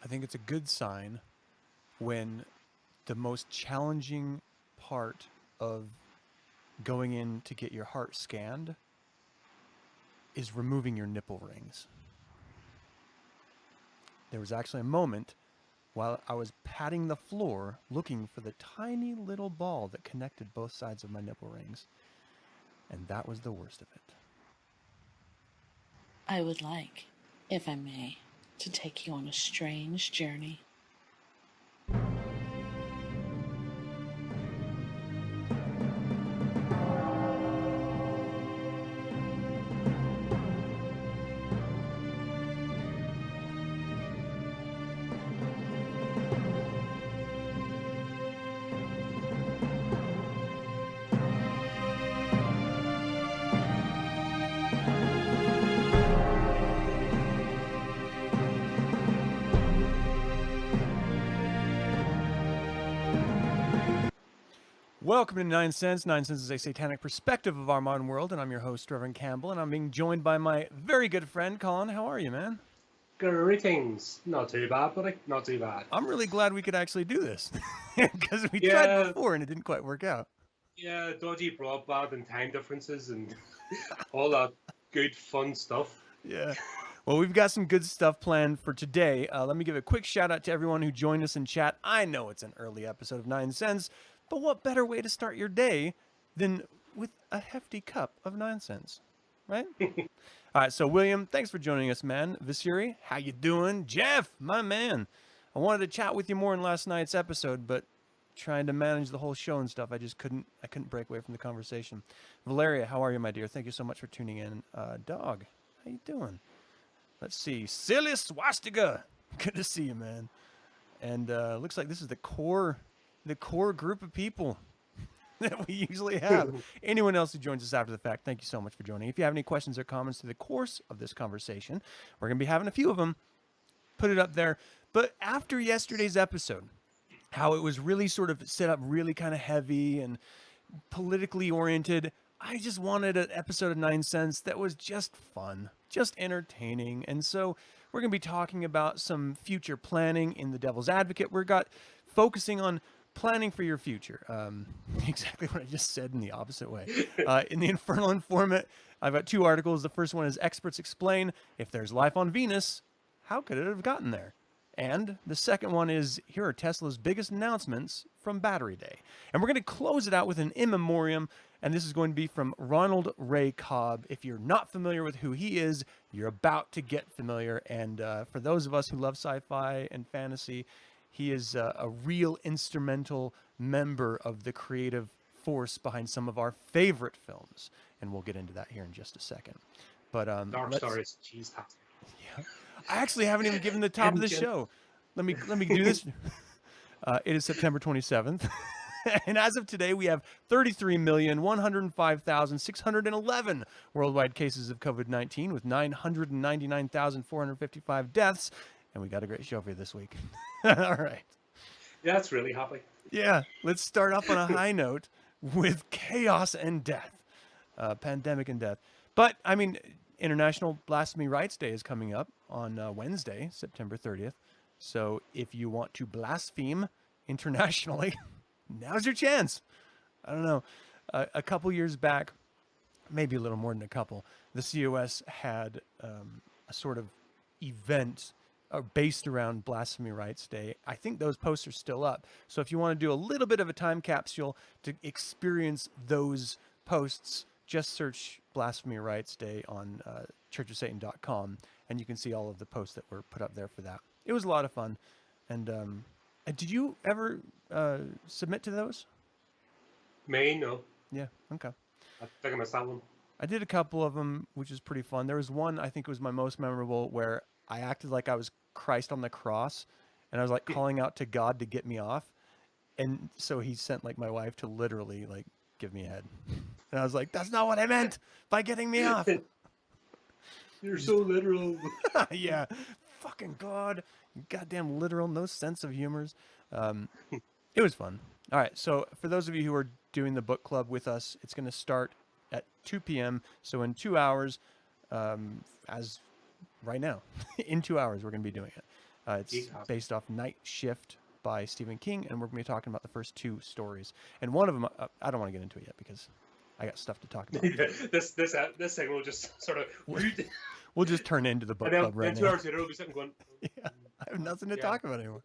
I think it's a good sign when the most challenging part of going in to get your heart scanned is removing your nipple rings. There was actually a moment while I was patting the floor looking for the tiny little ball that connected both sides of my nipple rings. And that was the worst of it. I would like, if I may, to take you on a strange journey. Welcome to 9sense. 9sense is a satanic perspective of our modern world, and I'm your host, Reverend Campbell, and I'm being joined by my very good friend, Colin. How are you, man? Greetings. Not too bad, buddy. Not too bad. I'm really glad we could actually do this, because we tried Yeah. before and it didn't quite work out. Yeah, dodgy broadband and time differences and all that good fun stuff. Yeah. Well, we've got some good stuff planned for today. Let me give a quick shout out to everyone who joined us in chat. I know it's an early episode of 9sense, but what better way to start your day than with a hefty cup of 9sense, right? All right, so William, thanks for joining us, man. Visuri, how you doing? Jeff, my man. I wanted to chat with you more in last night's episode, but trying to manage the whole show and stuff, I couldn't break away from the conversation. Valeria, how are you, my dear? Thank you so much for tuning in. Dog, how you doing? Let's see. Silly Swastika. Good to see you, man. And looks like this is the core group of people that we usually have. Anyone else who joins us after the fact, thank you so much for joining. If you have any questions or comments through the course of this conversation, we're going to be having a few of them. Put it up there. But after yesterday's episode, how it was really sort of set up really kind of heavy and politically oriented, I just wanted an episode of 9sense that was just fun, just entertaining. And so we're going to be talking about some future planning in the Devil's Advocate. We're focusing on planning for your future. Exactly what I just said in the opposite way. In the Infernal Informant, I've got two articles. The first one is Experts Explain, if there's life on Venus, how could it have gotten there? And the second one is, here are Tesla's biggest announcements from Battery Day. And we're going to close it out with an in memoriam, and this is going to be from Ronald Ray Cobb. If you're not familiar with who he is, you're about to get familiar. And for those of us who love sci-fi and fantasy, he is a real instrumental member of the creative force behind some of our favorite films. And we'll get into that here in just a second. But Dark Star is cheese. Yeah. I actually haven't even given the top of the show. Let me do this. It is September 27th. And as of today, we have 33,105,611 worldwide cases of COVID-19 with 999,455 deaths. And we got a great show for you this week. All right. Yeah, that's really happy. Yeah, let's start off on a high note with chaos and death. Pandemic and death. But, I mean, International Blasphemy Rights Day is coming up on Wednesday, September 30th. So if you want to blaspheme internationally, now's your chance. I don't know. A couple years back, maybe a little more than a couple, the COS had a sort of event based around Blasphemy Rights Day. I think those posts are still up. So if you want to do a little bit of a time capsule to experience those posts, just search Blasphemy Rights Day on churchofsatan.com, and you can see all of the posts that were put up there for that. It was a lot of fun. And did you ever submit to those? Me, no. Yeah, okay. I think I missed that one. I did a couple of them, which was pretty fun. There was one, I think it was my most memorable, where I acted like I was Christ on the cross, and I was like calling out to God to get me off. And so he sent like my wife to literally like give me a head. And I was like, that's not what I meant by getting me off. You're so literal. Yeah. Fucking God. Goddamn literal. No sense of humors. It was fun. All right. So for those of you who are doing the book club with us, it's going to start at 2 p.m. So in 2 hours, as right now, in 2 hours, we're going to be doing it. It's Fantastic. based off Night Shift by Stephen King, and we're going to be talking about the first 2 stories. And one of them, I don't want to get into it yet because I got stuff to talk about. this segment will just sort of We'll just turn into the book and club right then 2 now. hours later we'll be sitting going, Yeah, I have nothing to yeah. talk about anymore.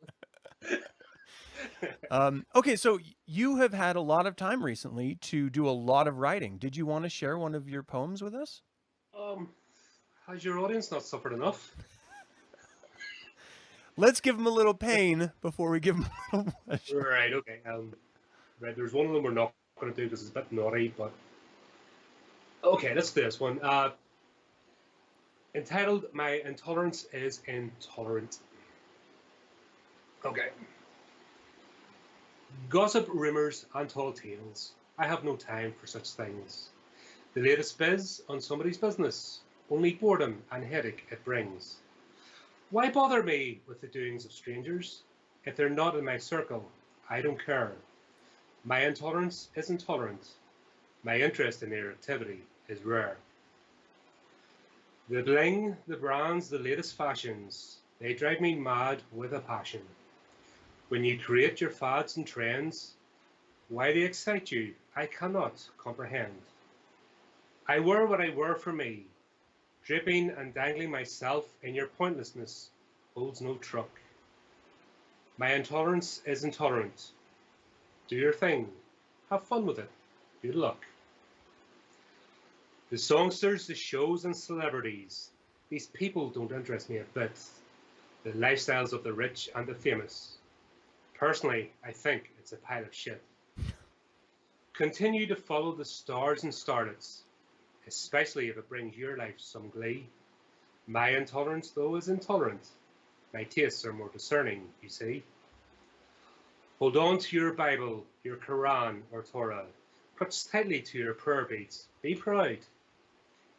Okay, so you have had a lot of time recently to do a lot of writing. Did you want to share one of your poems with us? Has your audience not suffered enough? Let's give them a little pain before we give them a little pleasure. Right, okay. Right, there's one of them we're not going to do because it's a bit naughty, but okay, let's do this one. Entitled, My Intolerance is Intolerant. Okay. Gossip, rumours, and tall tales. I have no time for such things. The latest biz on somebody's business. Only boredom and headache it brings. Why bother me with the doings of strangers? If they're not in my circle, I don't care. My intolerance is intolerant. My interest in their activity is rare. The bling, the brands, the latest fashions, they drive me mad with a passion. When you create your fads and trends, why they excite you, I cannot comprehend. I wear what I wear for me, dripping and dangling myself in your pointlessness holds no truck. My intolerance is intolerant. Do your thing. Have fun with it. Good luck. The songsters, the shows and celebrities. These people don't interest me a bit. The lifestyles of the rich and the famous. Personally, I think it's a pile of shit. Continue to follow the stars and starlets, especially if it brings your life some glee. My intolerance, though, is intolerant. My tastes are more discerning, you see. Hold on to your Bible, your Quran or Torah. Clutch tightly to your prayer beads. Be proud.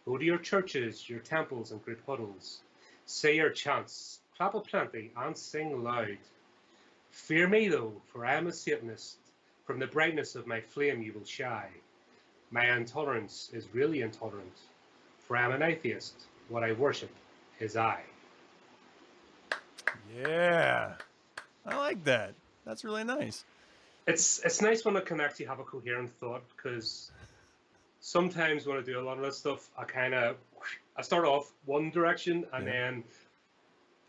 Go to your churches, your temples and group huddles. Say your chants, clap aplenty and sing loud. Fear me, though, for I am a Satanist. From the brightness of my flame you will shy. My intolerance is really intolerant, for I am an atheist. What I worship is I. Yeah, I like that. That's really nice. It's nice when I can actually have a coherent thought, because sometimes when I do a lot of this stuff, I start off one direction and then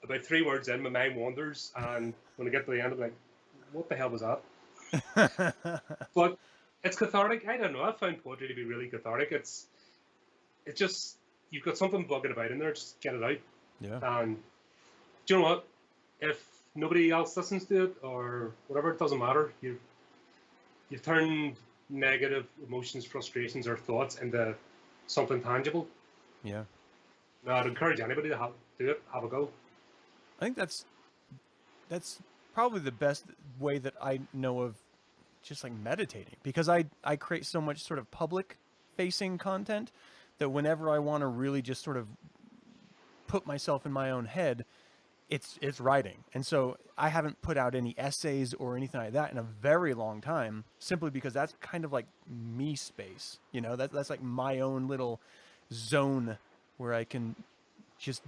about 3 words in, my mind wanders, and when I get to the end, I'm like, what the hell was that? But it's cathartic. I don't know. I found poetry to be really cathartic. It's just, you've got something bugging about in there, just get it out. Yeah. And do you know what? If nobody else listens to it or whatever, it doesn't matter. You've turned negative emotions, frustrations, or thoughts into something tangible. Yeah. Now, I'd encourage anybody to do it. Have a go. I think that's probably the best way that I know of just like meditating, because I create so much sort of public facing content that whenever I want to really just sort of put myself in my own head, it's writing. And so I haven't put out any essays or anything like that in a very long time, simply because that's kind of like me space, you know, that's like my own little zone where I can just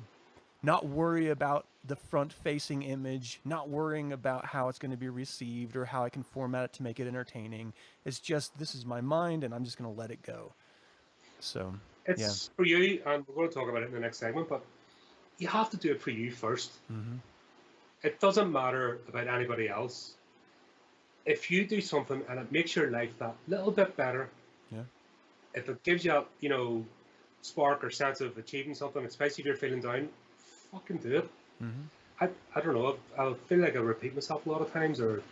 not worry about the front facing image, not worrying about how it's going to be received or how I can format it to make it entertaining. It's just, this is my mind and I'm just going to let it go. So It's for you, and we're going to talk about it in the next segment, but you have to do it for you first. Mm-hmm. It doesn't matter about anybody else. If you do something and it makes your life that little bit better, if it gives you a, spark or sense of achieving something, especially if you're feeling down, fucking do it. Mm-hmm. I don't know. I feel like I repeat myself a lot of times, or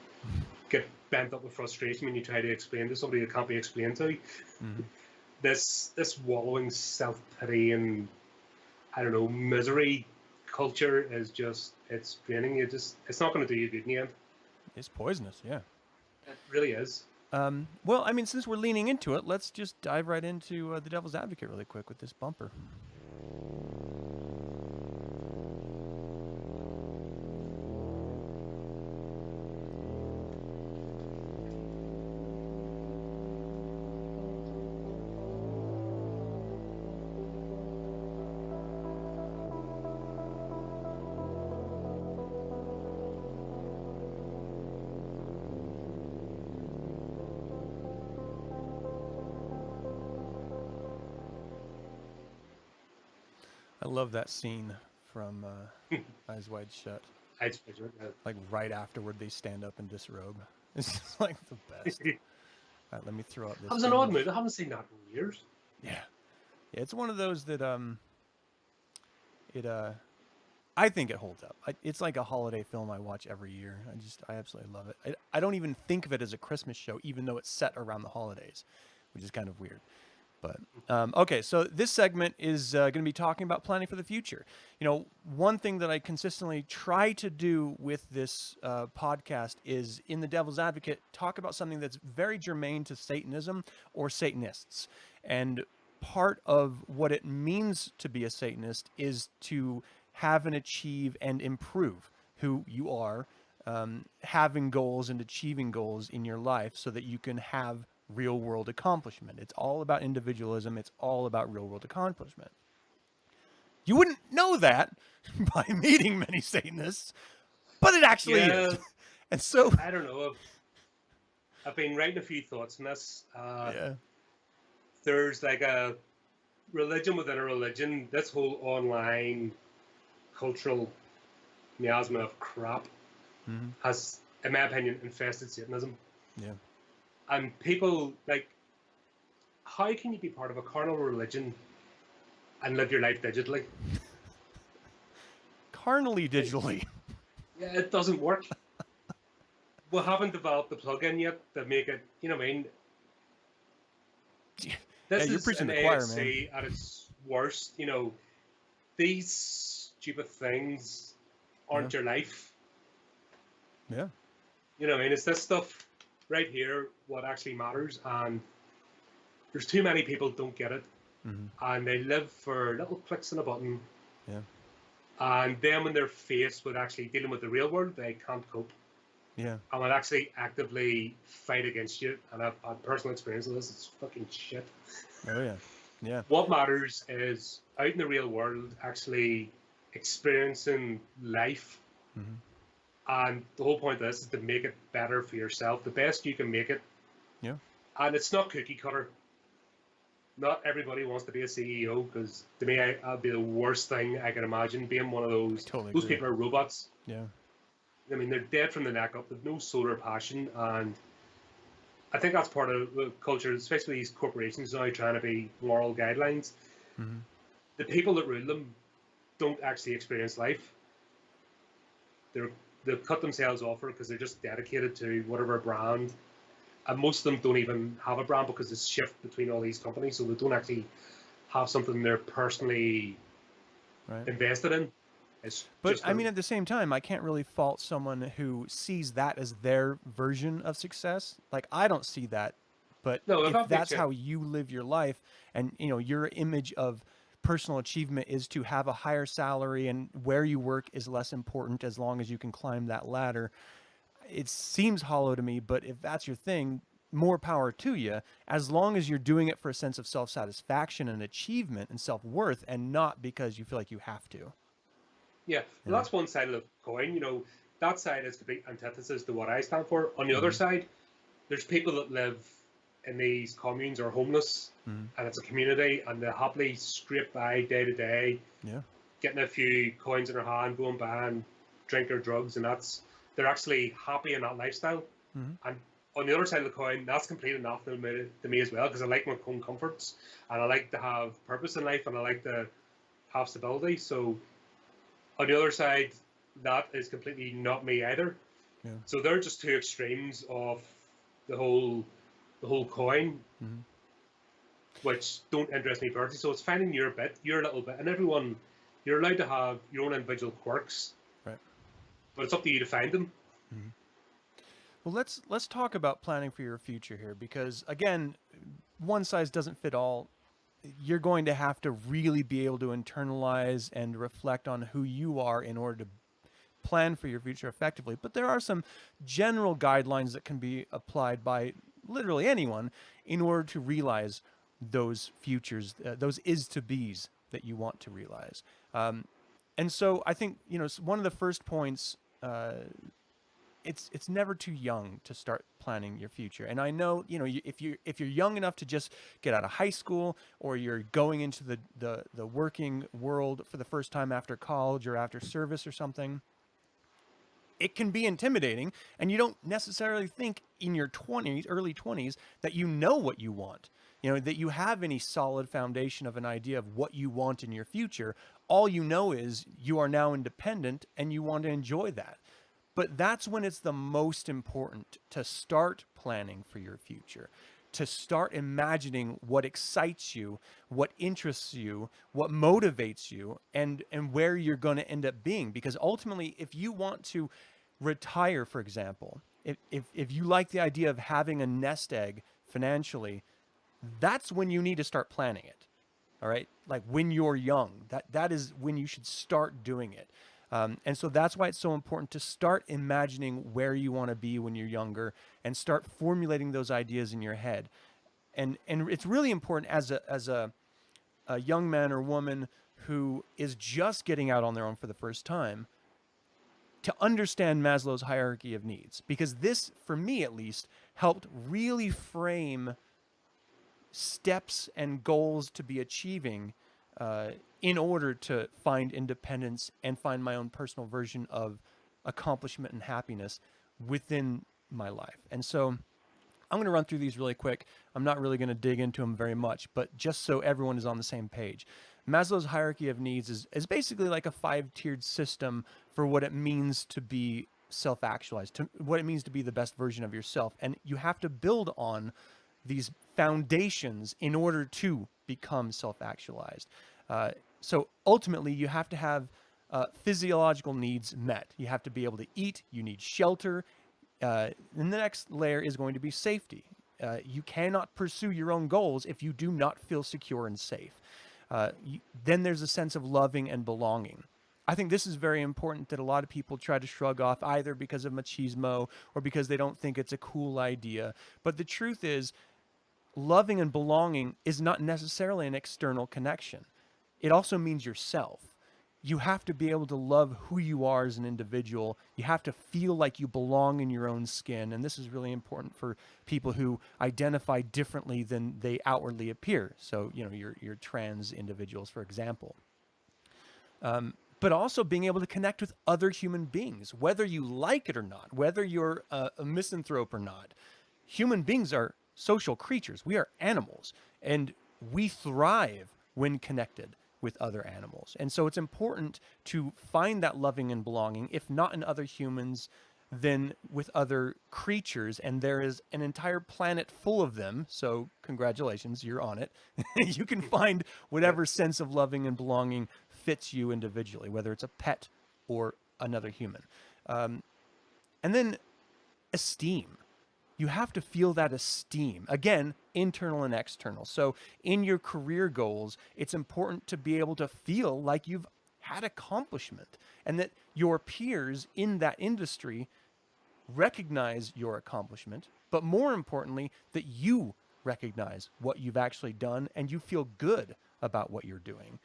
get bent up with frustration when you try to explain to somebody that can't be explained to. Mm-hmm. This wallowing self-pity and, I don't know, misery culture is just, it's draining you. It's not going to do you good in the end. It's poisonous, yeah. It really is. Well, I mean, since we're leaning into it, let's just dive right into the Devil's Advocate really quick with this bumper. I love that scene from Eyes Wide Shut. Like right afterward, they stand up and disrobe. It's just like the best. All right, let me throw up this. That was an odd movie. I haven't seen that in years. Yeah, it's one of those that I think it holds up. It's like a holiday film I watch every year. I absolutely love it. I don't even think of it as a Christmas show, even though it's set around the holidays, which is kind of weird. But okay, so this segment is going to be talking about planning for the future. You know, one thing that I consistently try to do with this podcast is, in the Devil's Advocate, talk about something that's very germane to Satanism or Satanists. And part of what it means to be a Satanist is to have and achieve and improve who you are, having goals and achieving goals in your life so that you can have real world accomplishment. It's all about individualism. It's all about real world accomplishment. You wouldn't know that by meeting many Satanists, but it actually is. And so I don't know. I've been writing a few thoughts on this. There's like a religion within a religion. This whole online cultural miasma of crap has, in my opinion, infested Satanism. Yeah. And people, like, how can you be part of a carnal religion and live your life digitally? Carnally digitally. Yeah, it doesn't work. We haven't developed the plug-in yet to make it, you know what I mean? This you're is preaching an the choir, ASC man. at its worst. You know, these stupid things aren't your life. Yeah. You know what I mean? It's this stuff right here what actually matters, and there's too many people don't get it, and they live for little clicks on a button. Yeah. And then when they're faced with actually dealing with the real world, they can't cope. Yeah. And will actually actively fight against you. And I've had personal experience of this. It's fucking shit. Oh yeah. Yeah. What matters is out in the real world, actually experiencing life. And the whole point of this is to make it better for yourself, the best you can make it. Yeah. And it's not cookie cutter. Not everybody wants to be a CEO, because to me, that'd be the worst thing I can imagine, being one of those. Totally those agree. people are robots. Yeah. I mean, they're dead from the neck up. They've no soul or passion, and I think that's part of the culture, especially these corporations now trying to be moral guidelines. The people that rule them don't actually experience life. They've cut themselves off for it because they're just dedicated to whatever brand. And most of them don't even have a brand because it's shift between all these companies, so they don't actually have something they're personally invested in. But I mean, at the same time, I can't really fault someone who sees that as their version of success. Like, I don't see that, but if that's how you live your life, and you know, your image of personal achievement is to have a higher salary, and where you work is less important as long as you can climb that ladder. It seems hollow to me, but if that's your thing, more power to you, as long as you're doing it for a sense of self-satisfaction and achievement and self-worth, and not because you feel like you have to. Yeah, well, that's one side of the coin. You know, that side is complete antithesis to what I stand for. On the other side, there's people that live in these communes or homeless, and it's a community, and they happily scrape by day to day, getting a few coins in their hand, going by and drink their drugs, and they're actually happy in that lifestyle. And on the other side of the coin, that's complete anathema to me as well, because I like my own comforts, and I like to have purpose in life, and I like to have stability. So on the other side, that is completely not me either. So they're just two extremes of the whole coin, which don't interest me personally. So it's finding your bit, your little bit, and everyone, you're allowed to have your own individual quirks, but it's up to you to find them. Well, let's talk about planning for your future here, because again, one size doesn't fit all. You're going to have to really be able to internalize and reflect on who you are in order to plan for your future effectively. But there are some general guidelines that can be applied by literally anyone in order to realize those futures, those is-to-be's that you want to realize. And so I think, you know, one of the first points it's never too young to start planning your future. And I know, if you're young enough to just get out of high school, or you're going into the working world for the first time after college or after service or something, it can be intimidating, and you don't necessarily think in your 20s, early 20s, that you know what you want. That you have any solid foundation of an idea of what you want in your future. All you know is you are now independent and you want to enjoy that. But that's when it's the most important to start planning for your future, to start imagining what excites you, what interests you, what motivates you, and where you're going to end up being. Because ultimately, if you want to retire, for example, if you like the idea of having a nest egg financially, that's when you need to start planning it. All right? Like when you're young, that is when you should start doing it. And so that's why it's so important to start imagining where you want to be when you're younger, and start formulating those ideas in your head. And it's really important as a young man or woman who is just getting out on their own for the first time to understand Maslow's hierarchy of needs, because this, for me at least, helped really frame steps and goals to be achieving in order to find independence and find my own personal version of accomplishment and happiness within my life. And so I'm going to run through these really quick. I'm not really going to dig into them very much, but just so everyone is on the same page. Maslow's hierarchy of needs is basically like a 5-tiered system for what it means to be self-actualized, to what it means to be the best version of yourself. And you have to build on these foundations in order to become self-actualized. So ultimately, you have to have physiological needs met. You have to be able to eat. You need shelter. And the next layer is going to be safety. You cannot pursue your own goals if you do not feel secure and safe. Then there's a sense of loving and belonging. I think this is very important, that a lot of people try to shrug off, either because of machismo or because they don't think it's a cool idea. But the truth is, loving and belonging is not necessarily an external connection. It also means yourself. You have to be able to love who you are as an individual. You have to feel like you belong in your own skin. And this is really important for people who identify differently than they outwardly appear. So, your trans individuals, for example. But also being able to connect with other human beings, whether you like it or not, whether you're a misanthrope or not. Human beings are social creatures. We are animals, and we thrive when connected with other animals. And so it's important to find that loving and belonging, if not in other humans, then with other creatures. And there is an entire planet full of them. So congratulations, you're on it. You can find whatever sense of loving and belonging fits you individually, whether it's a pet or another human. And then esteem. You have to feel that esteem. Again, internal and external. So in your career goals, it's important to be able to feel like you've had accomplishment, and that your peers in that industry recognize your accomplishment, but more importantly, that you recognize what you've actually done and you feel good about what you're doing.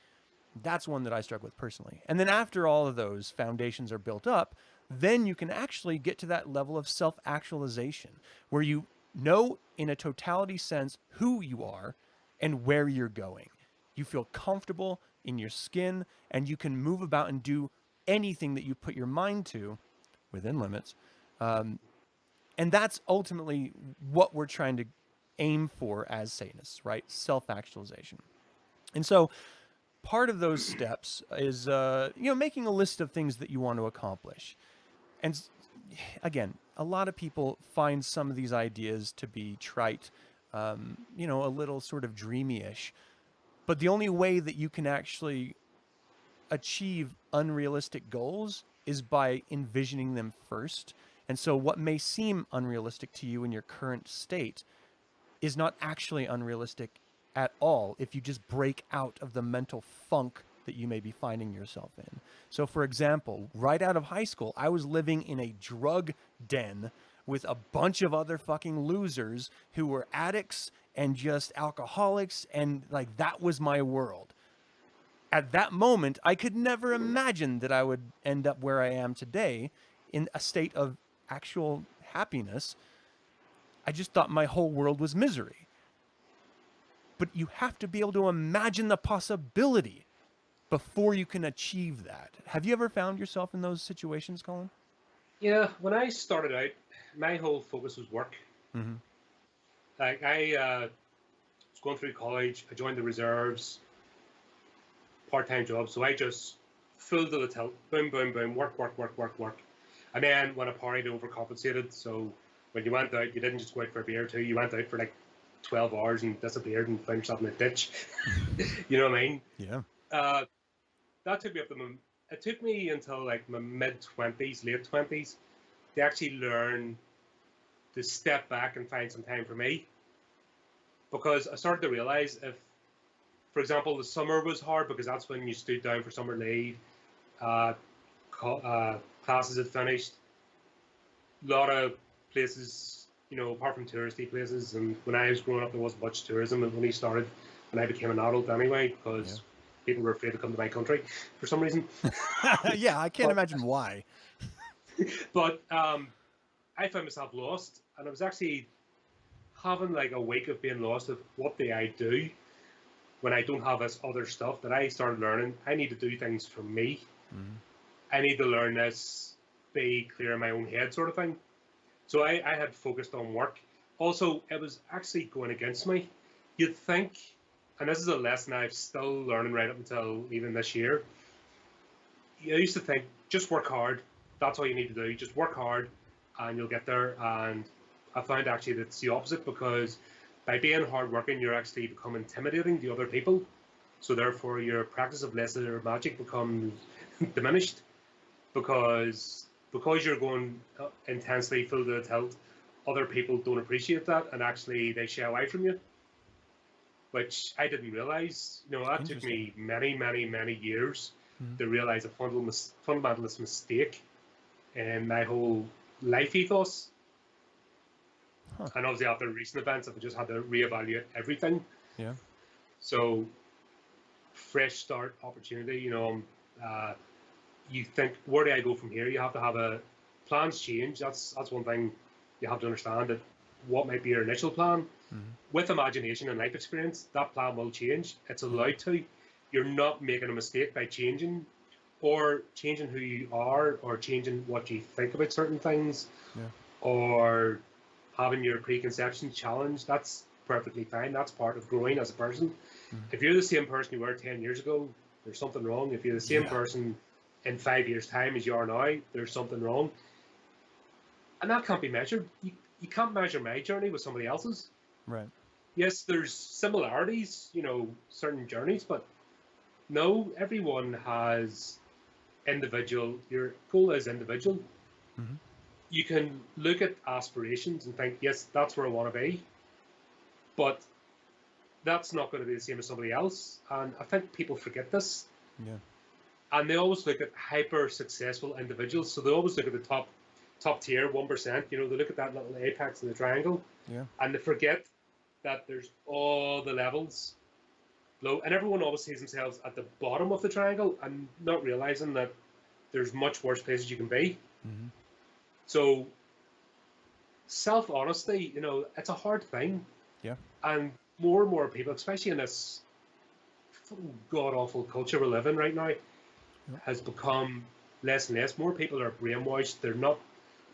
That's one that I struggle with personally. And then after all of those foundations are built up, then you can actually get to that level of self-actualization, where you know in a totality sense who you are and where you're going. You feel comfortable in your skin, and you can move about and do anything that you put your mind to within limits. And that's ultimately what we're trying to aim for as Satanists, right? Self-actualization. And so part of those steps is, making a list of things that you want to accomplish. And again, a lot of people find some of these ideas to be trite, a little sort of dreamy-ish. But the only way that you can actually achieve unrealistic goals is by envisioning them first. And so what may seem unrealistic to you in your current state is not actually unrealistic at all if you just break out of the mental funk that you may be finding yourself in. So for example, right out of high school, I was living in a drug den with a bunch of other fucking losers who were addicts and just alcoholics, and like that was my world. At that moment, I could never imagine that I would end up where I am today, in a state of actual happiness. I just thought my whole world was misery. But you have to be able to imagine the possibility before you can achieve that. Have you ever found yourself in those situations, Colin? Yeah, when I started out, my whole focus was work. Mm-hmm. Like I was going through college, I joined the reserves, part-time job. So I just full to the tilt, boom, boom, boom, work, work, work, work, work. And then when I partied, overcompensated. So when you went out, you didn't just go out for a beer or two. You went out for like 12 hours and disappeared and found yourself in a ditch. You know what I mean? Yeah. That took me up to my, it took me until like my mid-20s, late 20s to actually learn to step back and find some time for me. Because I started to realize if, for example, the summer was hard because that's when you stood down for summer leave, classes had finished, a lot of places, you know, apart from touristy places. And when I was growing up, there wasn't much tourism. It only started when I became an adult anyway, because people were afraid to come to my country for some reason. Yeah, I can't imagine why. But I found myself lost, and I was actually having like a week of being lost of what do I do when I don't have this other stuff. That I started learning I need to do things for me. Mm-hmm. I need to learn this, be clear in my own head sort of thing. So I had focused on work. Also, it was actually going against me. You'd think, and this is a lesson I'm still learning right up until even this year, I used to think, just work hard. That's all you need to do. Just work hard and you'll get there. And I found actually that it's the opposite, because by being hardworking, you're actually become intimidating to other people. So therefore, your practice of lesser magic becomes diminished, because you're going intensely full to the tilt. Other people don't appreciate that, and actually they shy away from you, which I didn't realize. You know, that took me many, many, many years to realize a fundamentalist mistake in my whole life ethos. And obviously after recent events, I've just had to reevaluate everything. Yeah. So, fresh start opportunity, you know, you think, where do I go from here? You have to have a plans change. That's one thing you have to understand, that what might be your initial plan. With imagination and life experience, that plan will change. It's allowed to. You're not making a mistake by changing, or changing who you are, or changing what you think about certain things, or having your preconceptions challenged. That's perfectly fine. That's part of growing as a person. If you're the same person you were 10 years ago, there's something wrong. If you're the same person in 5 years' time as you are now, there's something wrong. And that can't be measured. You can't measure my journey with somebody else's. Right. Yes, there's similarities, you know, certain journeys, but no, everyone has individual, your goal is individual. You can look at aspirations and think, yes, that's where I want to be, but that's not going to be the same as somebody else. And I think people forget this. Yeah. And they always look at hyper successful individuals. So they always look at the top tier, 1%. You know, they look at that little apex in the triangle. Yeah. And they forget that there's all the levels below. And everyone always sees themselves at the bottom of the triangle, and not realizing that there's much worse places you can be. So self-honesty, you know, it's a hard thing. Yeah. And more people, especially in this god-awful culture we live in right now, has become less and less. More people are brainwashed. They're not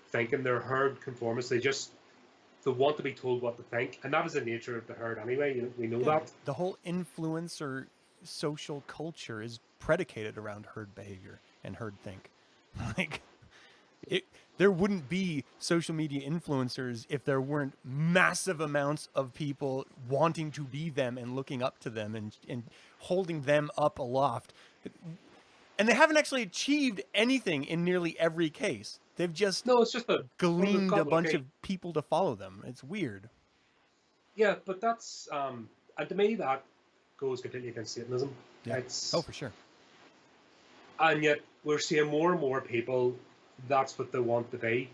thinking, they're herd conformists. They want to be told what to think, and that is the nature of the herd anyway. We know that. The whole influencer social culture is predicated around herd behavior and herd think. Like, there wouldn't be social media influencers if there weren't massive amounts of people wanting to be them and looking up to them and holding them up aloft. And they haven't actually achieved anything in nearly every case. They've just it's just gleaned a bunch of people to follow them. It's weird. Yeah, but that's and to me that goes completely against Satanism. Yeah. Oh, for sure. And yet we're seeing more and more people. That's what they want to be.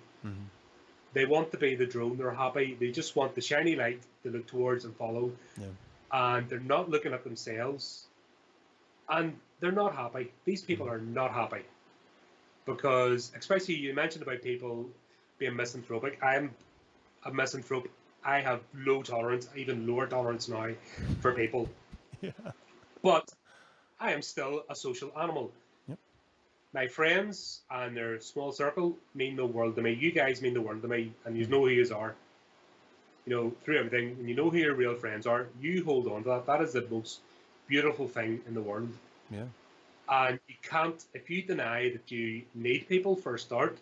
They want to be the drone. They're happy. They just want the shiny light to look towards and follow. And they're not looking at themselves. And they're not happy. These people are not happy. Because, especially you mentioned about people being misanthropic. I'm a misanthrope. I have low tolerance, even lower tolerance now for people. Yeah. But I am still a social animal. Yep. My friends and their small circle mean the world to me. You guys mean the world to me, and you know who you are. You know, through everything, when you know who your real friends are, you hold on to that. That is the most beautiful thing in the world. Yeah. And you can't, if you deny that you need people for a start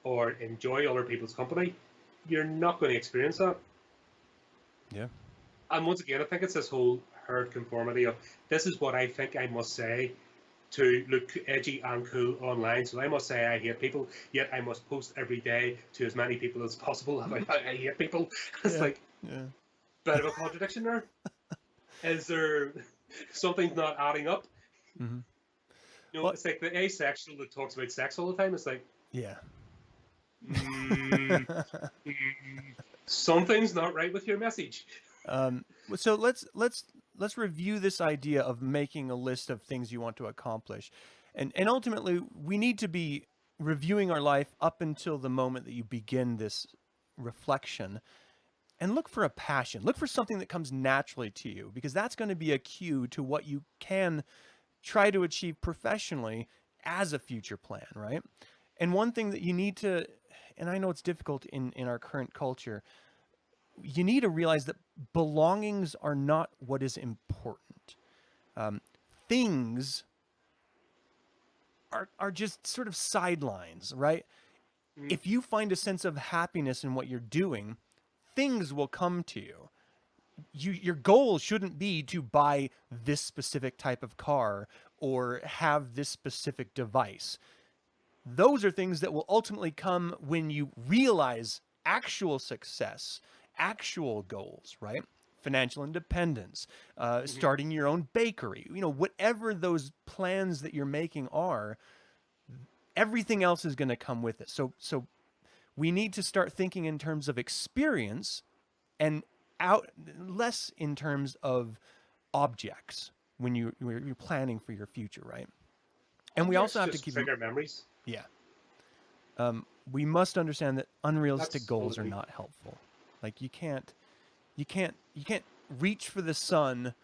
or enjoy other people's company, you're not going to experience that. Yeah. And once again, I think it's this whole herd conformity of this is what I think I must say to look edgy and cool online. So I must say I hate people, yet I must post every day to as many people as possible about how I hate people. It's like bit of a contradiction there. Is there something not adding up? Mm-hmm. You know, it's like the asexual that talks about sex all the time. It's like, yeah. Something's not right with your message. So let's review this idea of making a list of things you want to accomplish, and ultimately we need to be reviewing our life up until the moment that you begin this reflection, and look for a passion. Look for something that comes naturally to you, because that's going to be a cue to what you can try to achieve professionally as a future plan, right? And one thing that you need to, and I know it's difficult in our current culture, you need to realize that belongings are not what is important. Things are just sort of sidelines, right? If you find a sense of happiness in what you're doing, things will come to you. Your goal shouldn't be to buy this specific type of car or have this specific device. Those are things that will ultimately come when you realize actual success, actual goals, right? Financial independence, starting your own bakery, you know, whatever those plans that you're making are, everything else is going to come with it. So we need to start thinking in terms of experience and out less in terms of objects when you're planning for your future, right? And we also have to keep trigger memories. Yeah. We must understand that unrealistic That's goals are not helpful. Like you can't reach for the sun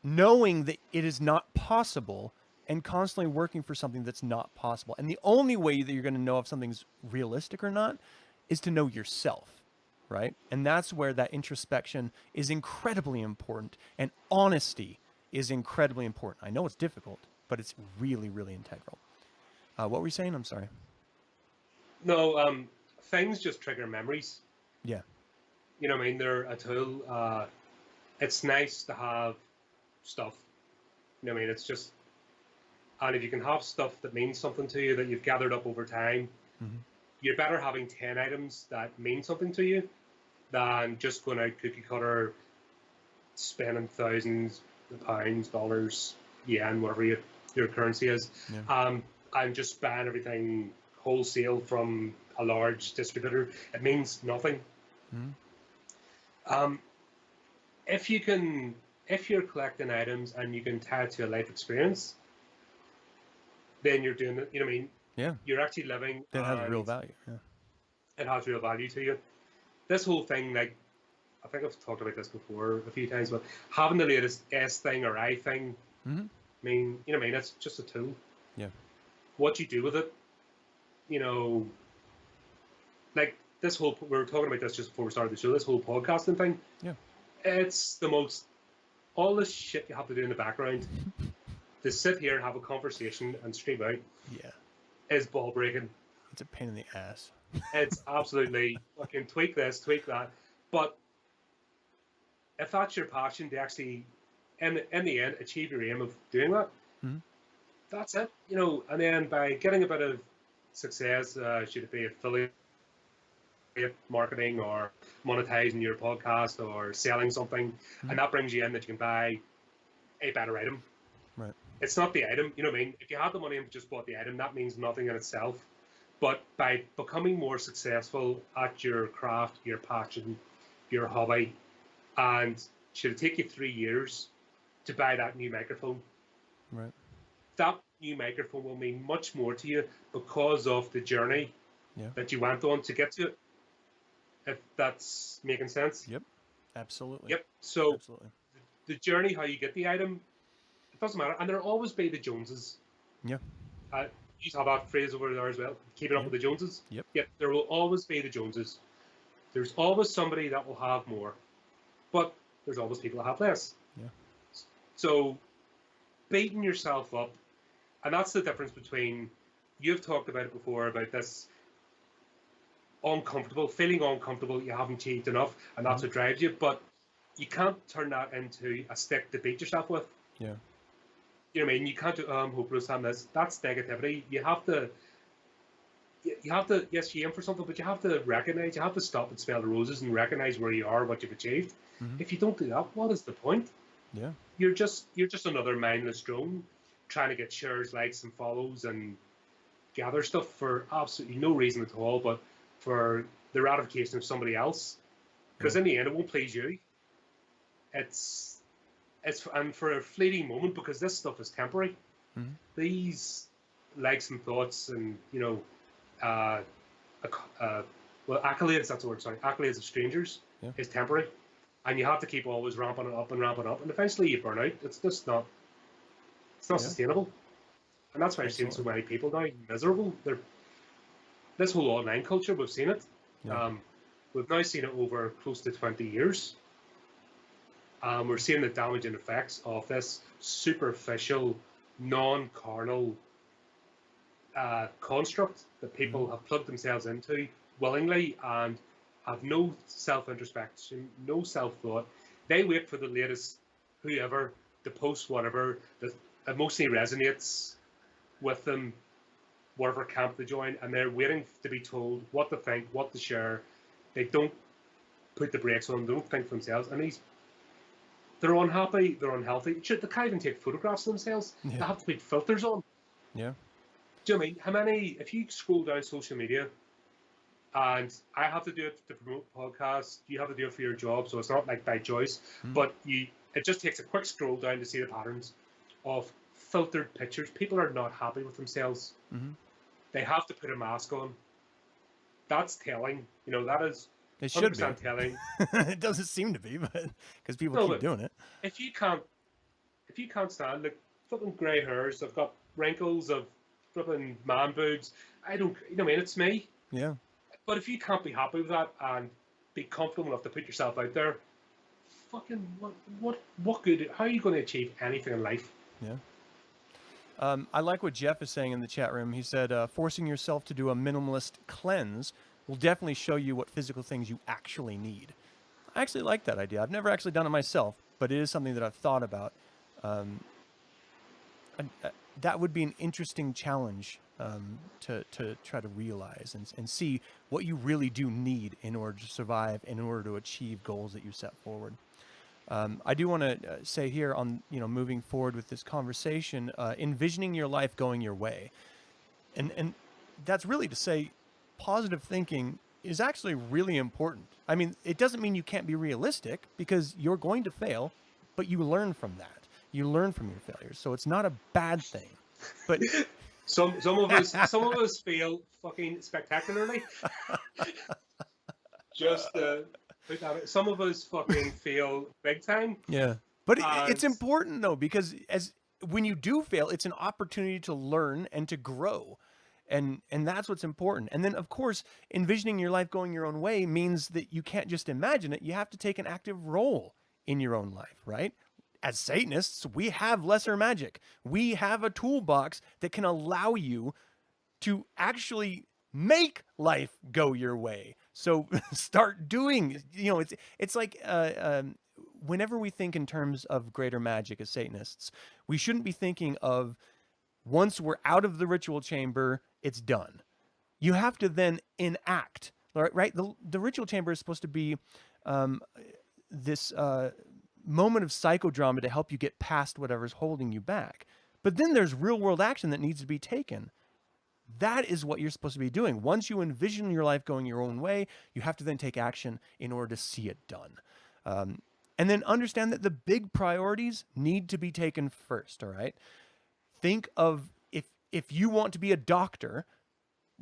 knowing that it is not possible and constantly working for something that's not possible. And the only way that you're going to know if something's realistic or not is to know yourself, right? And that's where that introspection is incredibly important, and honesty is incredibly important. I know it's difficult, but it's really, really integral. What were you saying? I'm sorry. No, things just trigger memories. Yeah. You know what I mean? They're a tool. It's nice to have stuff. You know what I mean? It's just, and if you can have stuff that means something to you that you've gathered up over time, you're better having 10 items that mean something to you than just going out cookie cutter, spending thousands of pounds, dollars, yen, whatever your currency is, and just buying everything wholesale from a large distributor. It means nothing. If you're collecting items and you can tie it to a life experience, then you're doing it. You know what I mean? Yeah. You're actually living. That has real value. Yeah. It has real value to you. This whole thing, like, I think I've talked about this before a few times, but having the latest S thing or I thing, I mean, you know what I mean? It's just a tool. Yeah. What you do with it, you know, like this whole, we were talking about this just before we started the show, this whole podcasting thing. Yeah. It's the most, all this shit you have to do in the background to sit here and have a conversation and stream out. Yeah. Is ball breaking. It's a pain in the ass. It's absolutely fucking tweak this, tweak that. But if that's your passion to actually, in the end, achieve your aim of doing that, that's it. You know, and then by getting a bit of success, should it be affiliate marketing or monetizing your podcast or selling something, and that brings you in that you can buy a better item. Right. It's not the item, you know what I mean? If you had the money and just bought the item, that means nothing in itself. But by becoming more successful at your craft, your passion, your hobby, and should it take you 3 years to buy that new microphone? Right. That new microphone will mean much more to you because of the journey that you went on to get to it, if that's making sense. Yep. Absolutely. Yep. So Absolutely. the journey, how you get the item, it doesn't matter. And there'll always be the Joneses. Yeah. You have that phrase over there as well, keeping up with the Joneses. Yep. Yep. There will always be the Joneses. There's always somebody that will have more, but there's always people that have less. Yeah. So beating yourself up, and that's the difference between, you've talked about it before, about this feeling uncomfortable, you haven't achieved enough, and that's what drives you, but you can't turn that into a stick to beat yourself with. Yeah. You know what I mean? You can't do, I'm hopeless, I'm this. That's negativity. You have to, yes, you aim for something, but you have to recognize, you have to stop and smell the roses and recognize where you are, what you've achieved. If you don't do that, what is the point? Yeah. You're just another mindless drone trying to get shares, likes, and follows and gather stuff for absolutely no reason at all, but for the ratification of somebody else. Because in the end, it won't please you. It's and for a fleeting moment, because this stuff is temporary. These likes and thoughts and, you know, well, accolades, that's the word, sorry, accolades of strangers is temporary. And you have to keep always ramping it up, and eventually you burn out. It's just not, it's not sustainable. And that's why I've seen so many people now miserable. This whole online culture, we've seen it. We've now seen it over close to 20 years. We're seeing the damaging effects of this superficial, non-carnal construct that people have plugged themselves into willingly and have no self-introspection, no self-thought. They wait for the latest whoever to post whatever that emotionally resonates with them, whatever camp they join, and they're waiting to be told what to think, what to share. They don't put the brakes on, they don't think for themselves, and they're unhappy, they're unhealthy. They can't even take photographs of themselves. They have to put filters on. Yeah. Do you know what I mean? If you scroll down social media, and I have to do it to promote podcasts, you have to do it for your job, so it's not like by choice, but it just takes a quick scroll down to see the patterns of filtered pictures. People are not happy with themselves. They have to put a mask on. That's telling. You know, that is It should 100% be. telling. It doesn't seem to be, but because people keep doing it. If you can't stand like flipping grey hairs, I've got wrinkles of flipping man boobs. I don't, you know what I mean? It's me. Yeah. But if you can't be happy with that and be comfortable enough to put yourself out there, fucking what good? How are you going to achieve anything in life? Yeah. I like what Jeff is saying in the chat room. He said, forcing yourself to do a minimalist cleanse will definitely show you what physical things you actually need. I actually like that idea. I've never actually done it myself, but it is something that I've thought about. That would be an interesting challenge to try to realize and see what you really do need in order to survive and in order to achieve goals that you set forward. I do want to say here on, moving forward with this conversation, envisioning your life going your way. And that's really to say positive thinking is actually really important. I mean, it doesn't mean you can't be realistic because you're going to fail, but you learn from that. You learn from your failures. So it's not a bad thing. But some of us fail fucking spectacularly. Just some of us fucking fail big time. Yeah. But it's important though, because when you do fail, it's an opportunity to learn and to grow. And that's what's important. And then, of course, envisioning your life going your own way means that you can't just imagine it. You have to take an active role in your own life, right? As Satanists, we have lesser magic. We have a toolbox that can allow you to actually make life go your way. So start doing, it's like whenever we think in terms of greater magic as Satanists, we shouldn't be thinking of once we're out of the ritual chamber, it's done. You have to then enact, right? The ritual chamber is supposed to be this moment of psychodrama to help you get past whatever's holding you back. But then there's real world action that needs to be taken. That is what you're supposed to be doing. Once you envision your life going your own way, you have to then take action in order to see it done. And then understand that the big priorities need to be taken first, all right? Think of if you want to be a doctor,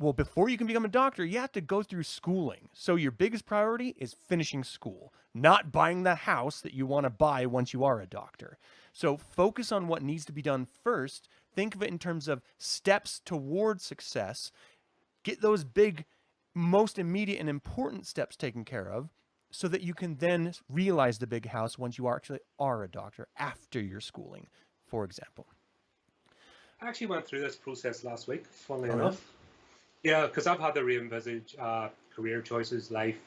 Well, before you can become a doctor, you have to go through schooling. So your biggest priority is finishing school, not buying the house that you want to buy once you are a doctor. So focus on what needs to be done first. Think of it in terms of steps towards success. Get those big, most immediate and important steps taken care of so that you can then realize the big house once you actually are a doctor after your schooling, for example. I actually went through this process last week, funnily Oh, yeah? enough. Yeah, because I've had to re-envisage career choices, life,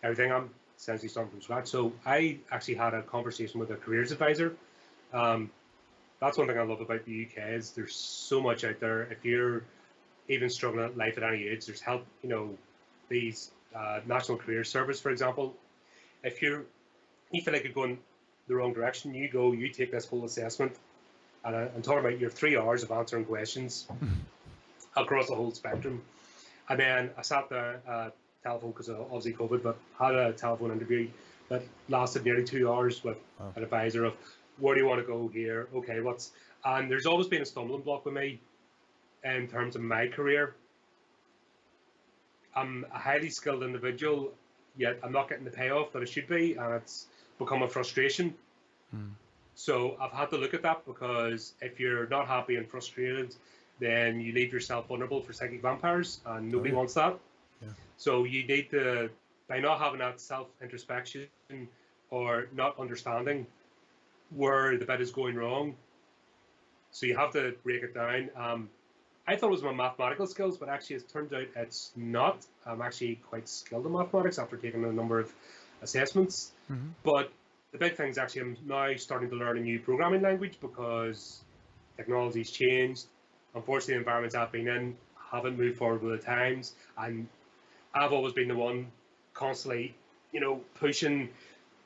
everything. I'm essentially starting from scratch. So I actually had a conversation with a careers advisor. That's one thing I love about the UK is there's so much out there. If you're even struggling at life at any age, there's help. You know, these National Career Service, for example. If you feel like you're going the wrong direction, you take this whole assessment, and I'm talking about your 3 hours of answering questions across the whole spectrum. And then I sat there, telephone, because of obviously COVID, but had a telephone interview that lasted nearly 2 hours with an advisor of where do you want to go here? Okay, and there's always been a stumbling block with me in terms of my career. I'm a highly skilled individual, yet I'm not getting the payoff that I should be, and it's become a frustration. So I've had to look at that, because if you're not happy and frustrated, then you leave yourself vulnerable for psychic vampires, and nobody wants that. Yeah. So you need to, by not having that self-introspection or not understanding where the bit is going wrong, so you have to break it down. I thought it was my mathematical skills, but actually it turns out it's not. I'm actually quite skilled in mathematics after taking a number of assessments. But the big thing is actually I'm now starting to learn a new programming language, because technology's changed. Unfortunately, the environments I've been in haven't moved forward with the times, and I've always been the one constantly, pushing,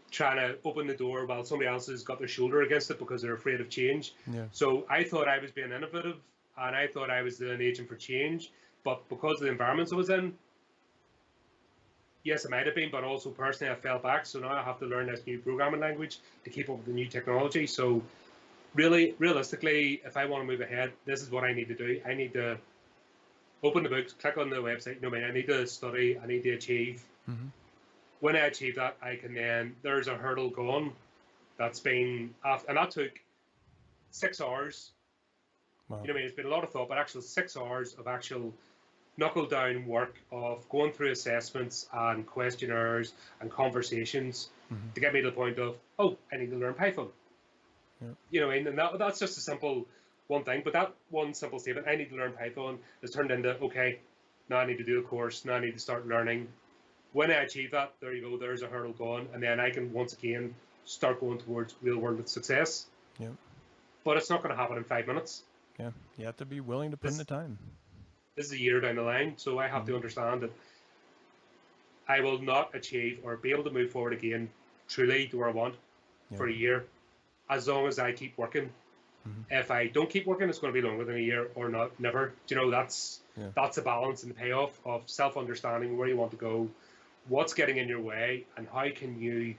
trying to open the door while somebody else has got their shoulder against it because they're afraid of change. Yeah. So I thought I was being innovative, and I thought I was an agent for change, but because of the environments I was in, yes, it might have been, but also personally I fell back. So now I have to learn this new programming language to keep up with the new technology. So really, realistically, if I want to move ahead, this is what I need to do. I need to open the books, click on the website. I need to study, I need to achieve. When I achieve that, I can then, there's a hurdle gone. That's been, and that took 6 hours. Wow. It's been a lot of thought, but actual 6 hours of actual knuckle down work of going through assessments and questionnaires and conversations to get me to the point of, I need to learn Python. And that's just a simple one thing, but that one simple statement, I need to learn Python, has turned into, okay, now I need to do a course, now I need to start learning. When I achieve that, there you go, there's a hurdle gone, and then I can once again start going towards real world success. Yeah. But it's not going to happen in 5 minutes. Yeah. You have to be willing to put in the time. This is a year down the line, so I have to understand that I will not achieve or be able to move forward again truly to where I want for a year, as long as I keep working. If I don't keep working, it's going to be longer than a year or not, never. That's the balance and the payoff of self-understanding where you want to go, what's getting in your way, and how can you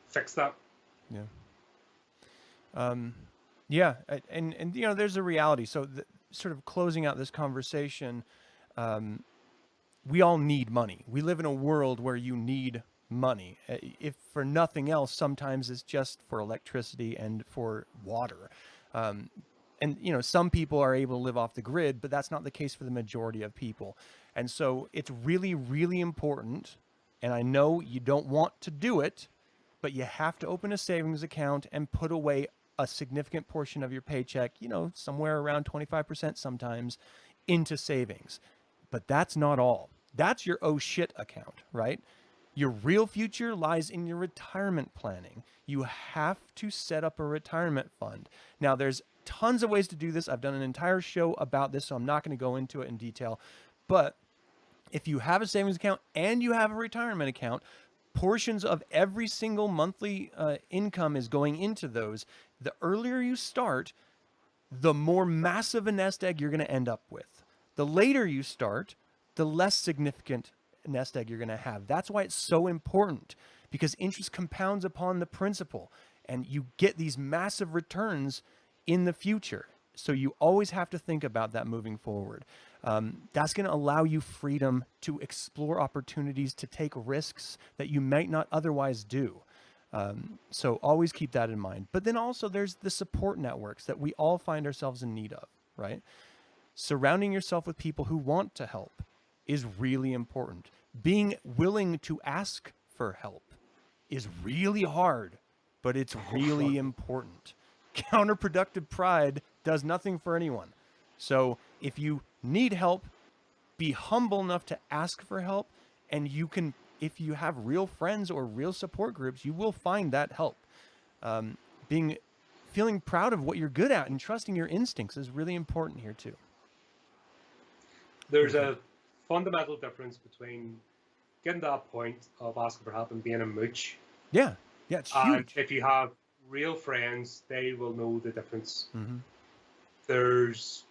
fix that. And there's a reality. So sort of closing out this conversation, we all need money. We live in a world where you need money. If for nothing else, sometimes it's just for electricity and for water. And some people are able to live off the grid, but that's not the case for the majority of people. And so it's really, really important. And I know you don't want to do it, but you have to open a savings account and put away a significant portion of your paycheck, somewhere around 25% sometimes, into savings. But that's not all. That's your oh shit account, right? Your real future lies in your retirement planning. You have to set up a retirement fund. Now, there's tons of ways to do this. I've done an entire show about this, so I'm not going to go into it in detail. But if you have a savings account and you have a retirement account, portions of every single monthly income is going into those. The earlier you start, the more massive a nest egg you're going to end up with. The later you start, the less significant nest egg you're going to have. That's why it's so important, because interest compounds upon the principal, and you get these massive returns in the future. So you always have to think about that moving forward. That's going to allow you freedom to explore opportunities, to take risks that you might not otherwise do. So always keep that in mind. But then also there's the support networks that we all find ourselves in need of, right? Surrounding yourself with people who want to help is really important. Being willing to ask for help is really hard, but it's really important. Counterproductive pride does nothing for anyone. So if you need help, be humble enough to ask for help, and you can, if you have real friends or real support groups, you will find that help. Feeling proud of what you're good at and trusting your instincts is really important here too. There's a fundamental difference between getting to that point of asking for help and being a mooch. Yeah, it's and huge. If you have real friends, they will know the difference. Mm-hmm. There's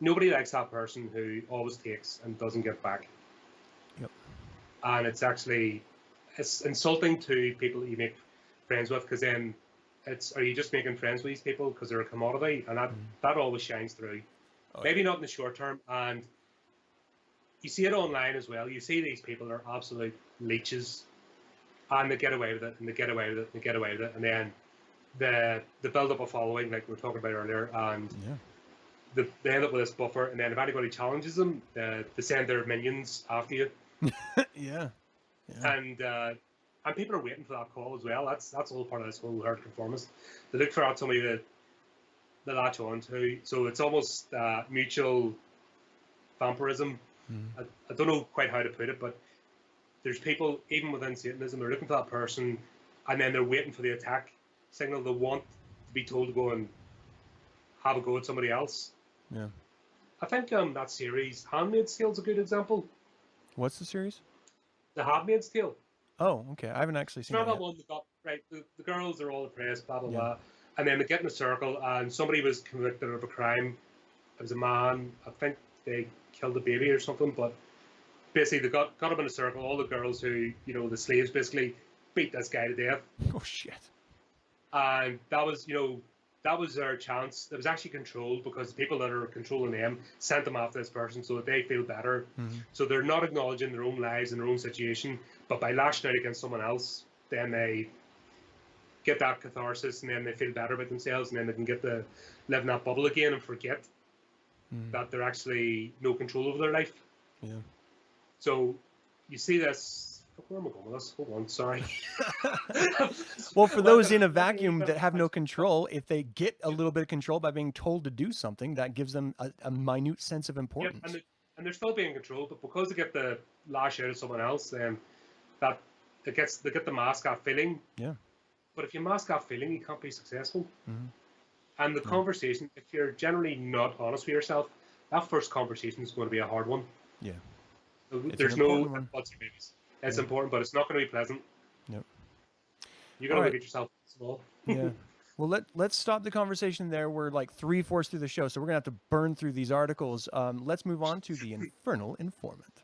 nobody likes that person who always takes and doesn't give back. Yep. And it's insulting to people that you make friends with, because then are you just making friends with these people because they're a commodity? And that always shines through. Maybe not in the short term. And you see it online as well. You see these people are absolute leeches, and they get away with it, and they get away with it, and they get away with it, and then they build up a following, like we were talking about earlier, and they end up with this buffer, and then if anybody challenges them, they send their minions after you. Yeah. And people are waiting for that call as well. That's all part of this whole herd conformist. They look for somebody to latch on to. So it's almost mutual vampirism. I don't know quite how to put it, but there's people, even within Satanism, they're looking for that person, and then they're waiting for the attack signal. They want to be told to go and have a go at somebody else. Yeah. I think that series, Handmaid's Tale, is a good example. What's the series? The Handmaid's Tale. Oh, okay. I haven't actually seen It's not that that one that got, right, the girls are all oppressed, blah, blah, Yeah. blah. And then they get in a circle, and somebody was convicted of a crime. It was a man. I think they killed a baby or something, but basically they got them in a circle. All the girls who, the slaves basically beat this guy to death. Oh, shit. And that was their chance. It was actually controlled, because the people that are controlling them sent them after this person so that they feel better. Mm-hmm. So they're not acknowledging their own lives and their own situation, but by lashing out against someone else, then they get that catharsis, and then they feel better about themselves, and then they can get to live in that bubble again and forget that they're actually no control over their life. Yeah. So you see this. Where am I going with this? Hold on, sorry. Well, for those in a vacuum that have no control, if they get a little bit of control by being told to do something, that gives them a minute sense of importance. Yeah, and they're still being controlled, but because they get the lash out of someone else, then they get the mask off feeling. Yeah. But if you mask off feeling, you can't be successful. Mm-hmm. And the conversation, if you're generally not honest with yourself, that first conversation is going to be a hard one. Yeah. So It's there's an no important one. buts or babies. It's important, but it's not going to be pleasant. Nope. You got to All look right. at yourself small. Yeah. Well, let's stop the conversation there. We're like 3/4 through the show, so we're gonna have to burn through these articles. Let's move on to the Infernal Informant.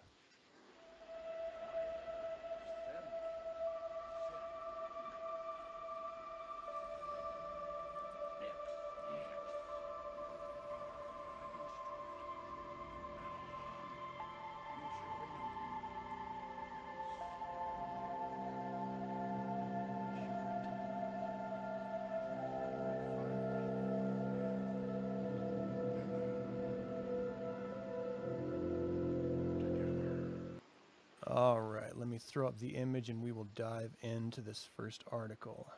All right, let me throw up the image and we will dive into this first article.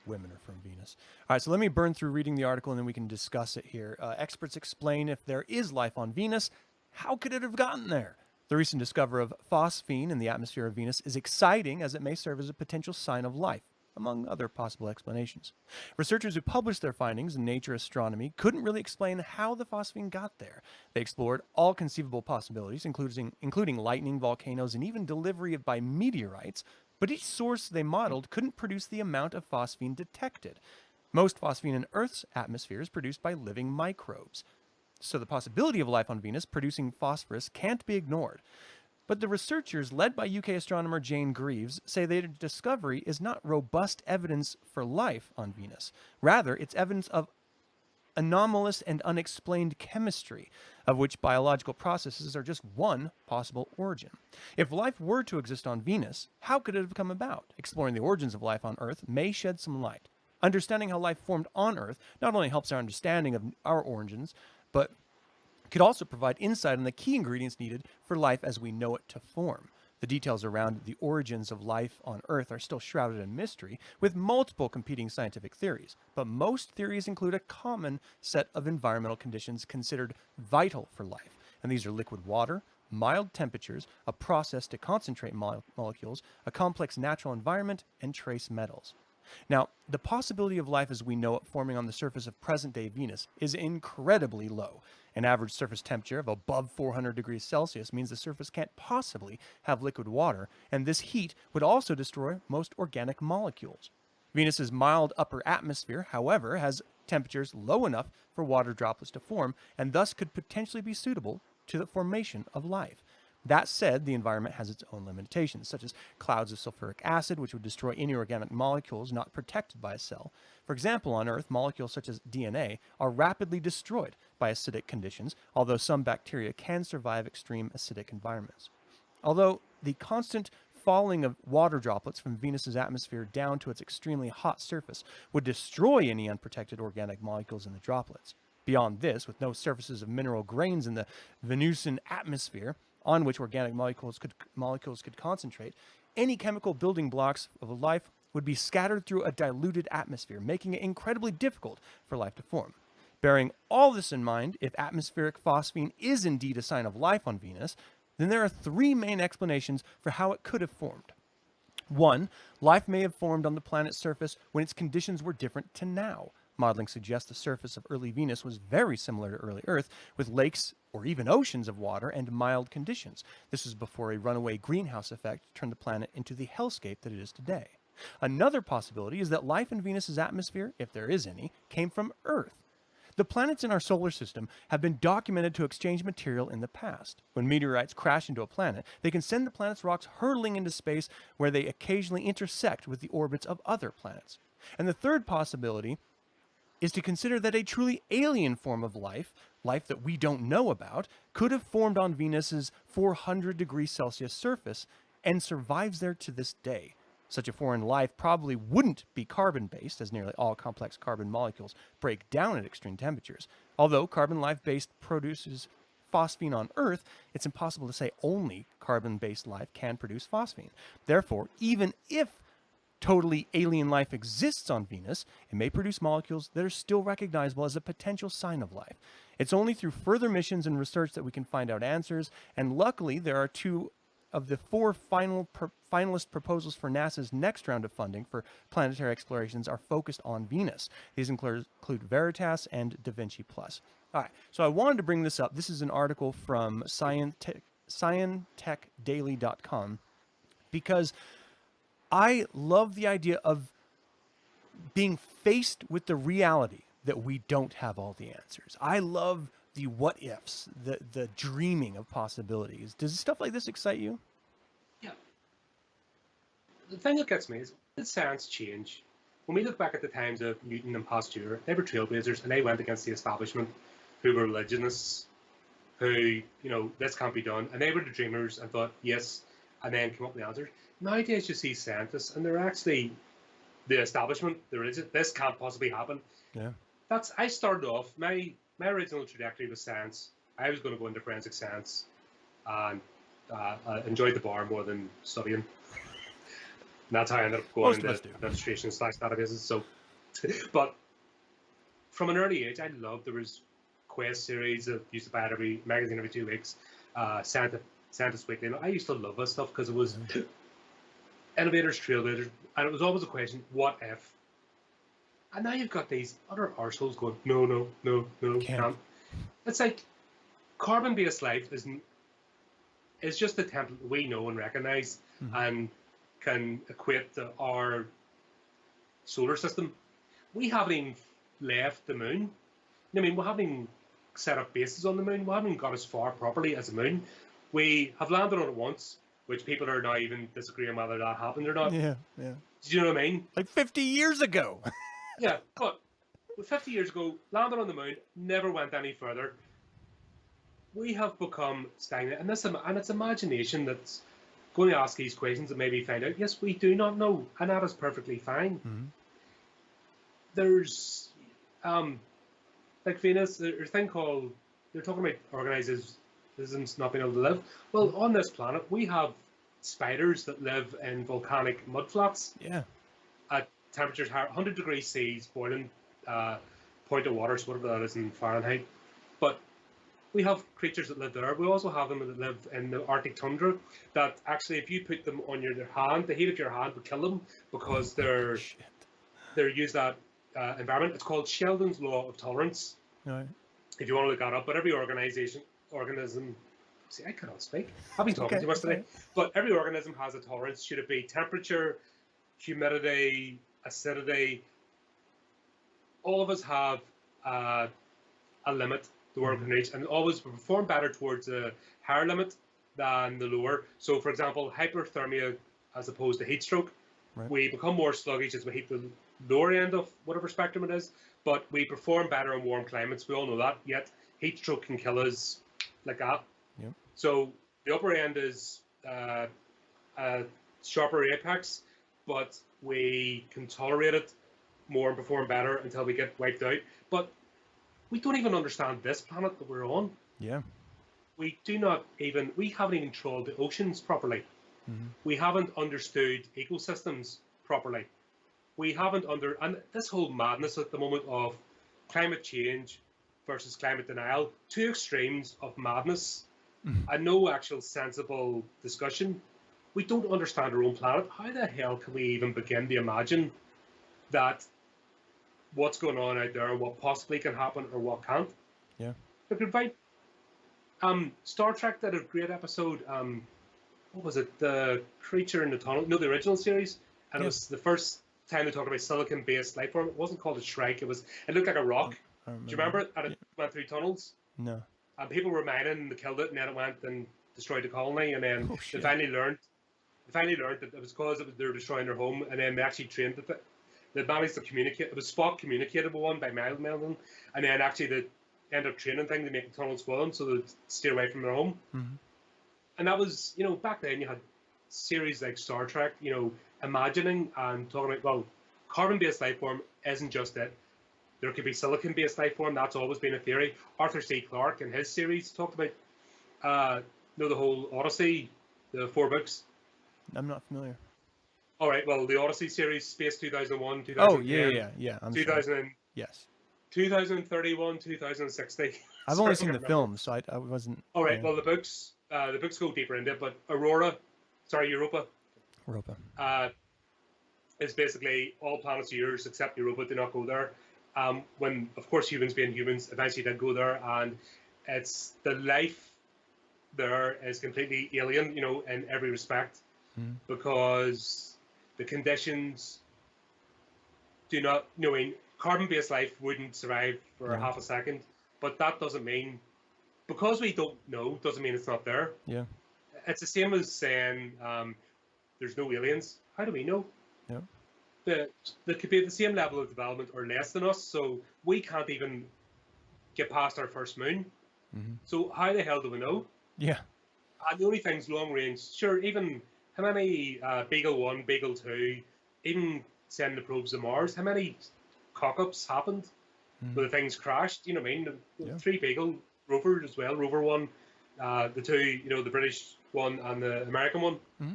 Women are from Venus. All right, so let me burn through reading the article and then we can discuss it here. Experts explain if there is life on Venus, how could it have gotten there? The recent discovery of phosphine in the atmosphere of Venus is exciting as it may serve as a potential sign of life, among other possible explanations. Researchers who published their findings in Nature Astronomy couldn't really explain how the phosphine got there. They explored all conceivable possibilities, including lightning, volcanoes, and even delivery by meteorites, but each source they modeled couldn't produce the amount of phosphine detected. Most phosphine in Earth's atmosphere is produced by living microbes. So the possibility of life on Venus producing phosphorus can't be ignored. But the researchers, led by UK astronomer Jane Greaves, say their discovery is not robust evidence for life on Venus. Rather, it's evidence of anomalous and unexplained chemistry, of which biological processes are just one possible origin. If life were to exist on Venus, how could it have come about? Exploring the origins of life on Earth may shed some light. Understanding how life formed on Earth not only helps our understanding of our origins, but could also provide insight on the key ingredients needed for life as we know it to form. The details around the origins of life on Earth are still shrouded in mystery, with multiple competing scientific theories, but most theories include a common set of environmental conditions considered vital for life, and these are liquid water, mild temperatures, a process to concentrate molecules, a complex natural environment, and trace metals. Now, the possibility of life as we know it forming on the surface of present-day Venus is incredibly low. An average surface temperature of above 400 degrees Celsius means the surface can't possibly have liquid water, and this heat would also destroy most organic molecules. Venus's mild upper atmosphere, however, has temperatures low enough for water droplets to form, and thus could potentially be suitable to the formation of life. That said, the environment has its own limitations, such as clouds of sulfuric acid, which would destroy any organic molecules not protected by a cell. For example, on Earth, molecules such as DNA are rapidly destroyed by acidic conditions, although some bacteria can survive extreme acidic environments. Although the constant falling of water droplets from Venus's atmosphere down to its extremely hot surface would destroy any unprotected organic molecules in the droplets. Beyond this, with no surfaces of mineral grains in the Venusian atmosphere, on which organic molecules could concentrate, any chemical building blocks of life would be scattered through a diluted atmosphere, making it incredibly difficult for life to form. Bearing all this in mind, if atmospheric phosphine is indeed a sign of life on Venus, then there are three main explanations for how it could have formed. One, life may have formed on the planet's surface when its conditions were different to now. Modeling suggests the surface of early Venus was very similar to early Earth, with lakes or even oceans of water and mild conditions. This was before a runaway greenhouse effect turned the planet into the hellscape that it is today. Another possibility is that life in Venus's atmosphere, if there is any, came from Earth. The planets in our solar system have been documented to exchange material in the past. When meteorites crash into a planet, they can send the planet's rocks hurtling into space, where they occasionally intersect with the orbits of other planets. And the third possibility is to consider that a truly alien form of life that we don't know about, could have formed on Venus's 400 degrees Celsius surface and survives there to this day. Such a foreign life probably wouldn't be carbon-based, as nearly all complex carbon molecules break down at extreme temperatures. Although carbon life-based produces phosphine on Earth, it's impossible to say only carbon-based life can produce phosphine. Therefore, even if totally alien life exists on Venus, it may produce molecules that are still recognizable as a potential sign of life. It's only through further missions and research that we can find out answers, and luckily there are two of the four finalist proposals for NASA's next round of funding for planetary explorations are focused on Venus. These include Veritas and Da Vinci Plus. All right, so I wanted to bring this up. This is an article from scientechdaily.com, because I love the idea of being faced with the reality that we don't have all the answers. I love the what ifs, the dreaming of possibilities. Does stuff like this excite you? Yeah. The thing that gets me is, did science change? When we look back at the times of Newton and Pasteur, they were trailblazers and they went against the establishment, who were religionists, who, this can't be done. And they were the dreamers and thought, yes, and then came up with the answers. Nowadays, you see scientists, and they're actually the establishment, the religion. This can't possibly happen. Yeah. I started off, my original trajectory was science. I was going to go into forensic science, and I enjoyed the bar more than studying. And that's how I ended up going into administration / databases. So, but from an early age, I loved, there was quest series that used to buy it every magazine every 2 weeks. Scientist Weekly. I used to love that stuff because it was innovators, trailblazers, and it was always a question: what if? And now you've got these other arseholes going, no, can't. It's like carbon-based life is just the template we know and recognize, and can equate to our solar system. We haven't even left the moon. I mean, we haven't even set up bases on the moon. We haven't even got as far properly as the moon. We have landed on it once, which people are now even disagreeing whether that happened or not. Yeah. Do you know what I mean? Like 50 years ago. Yeah, but 50 years ago, landed on the moon, never went any further. We have become stagnant, and it's imagination that's going to ask these questions and maybe find out. Yes, we do not know, and that is perfectly fine. Mm-hmm. There's, like Venus, there's a thing called, they're talking about organisms not being able to live. Well, on this planet, we have spiders that live in volcanic mudflats Yeah. at temperatures higher, 100 degrees C's, boiling point of water, so whatever that is in Fahrenheit. But we have creatures that live there. We also have them that live in the Arctic tundra. That actually, if you put them on your hand, the heat of your hand would kill them because they're used that environment. It's called Sheldon's law of tolerance. Right. If you want to look that up, but every organism. See, I cannot speak. I've been talking too much today. But every organism has a tolerance. Should it be temperature, humidity, acidity? All of us have a limit the world can reach, and always perform better towards a higher limit than the lower. So, for example, hyperthermia as opposed to heat stroke. Right. We become more sluggish as we hit the lower end of whatever spectrum it is, but we perform better in warm climates. We all know that, yet heat stroke can kill us like that. Yep. So the upper end is a sharper apex, but we can tolerate it more and perform better until we get wiped out. But we don't even understand this planet that we're on. Yeah. We haven't even trawled the oceans properly. Mm-hmm. We haven't understood ecosystems properly. We haven't and this whole madness at the moment of climate change versus climate denial, two extremes of madness and no actual sensible discussion. We don't understand our own planet. How the hell can we even begin to imagine that what's going on out there, what possibly can happen or what can't? Yeah. Look, right. Star Trek did a great episode. What was it? The Creature in the Tunnel. No, the original series, and it was the first time they talked about silicon-based life form. It wasn't called a Shrike. It looked like a rock. Do you remember it? And it went through tunnels. No. And people were mining, and they killed it, and then it went and destroyed the colony. And then they finally learned that it was because they were destroying their home, and then they actually trained it. They managed to communicate. It was Spock communicated with one by Melvin, and then actually they end up training thing to make the tunnels for them, so they steer away from their home. Mm-hmm. And that was, back then you had series like Star Trek, imagining and talking about, well, carbon-based life form isn't just it. There could be silicon-based life form. That's always been a theory. Arthur C. Clarke in his series talked about, the whole Odyssey, the 4 books. I'm not familiar. All right, well, the Odyssey series, Space 2001, 2010. Oh, yeah. 2000. Yes. 2031, 2060. I've only seen the film, so I wasn't. All right, well, the books go deeper into it, but Europa, is basically all planets of yours except Europa do not go there. When, of course, humans being humans eventually did go there, and it's the life there is completely alien, in every respect, because the conditions do not, carbon-based life wouldn't survive for half a second, but that doesn't mean, because we don't know, doesn't mean it's not there. Yeah. It's the same as saying there's no aliens. How do we know? Yeah. They could be at the same level of development or less than us, so we can't even get past our first moon. Mm-hmm. So how the hell do we know? Yeah. And the only thing's long range. Sure, even how many Beagle 1, Beagle 2, even sending the probes to Mars, how many cock-ups happened where the things crashed? You know what I mean? The 3 Beagle rovers as well, Rover 1, the 2, the British one and the American one. Mm-hmm.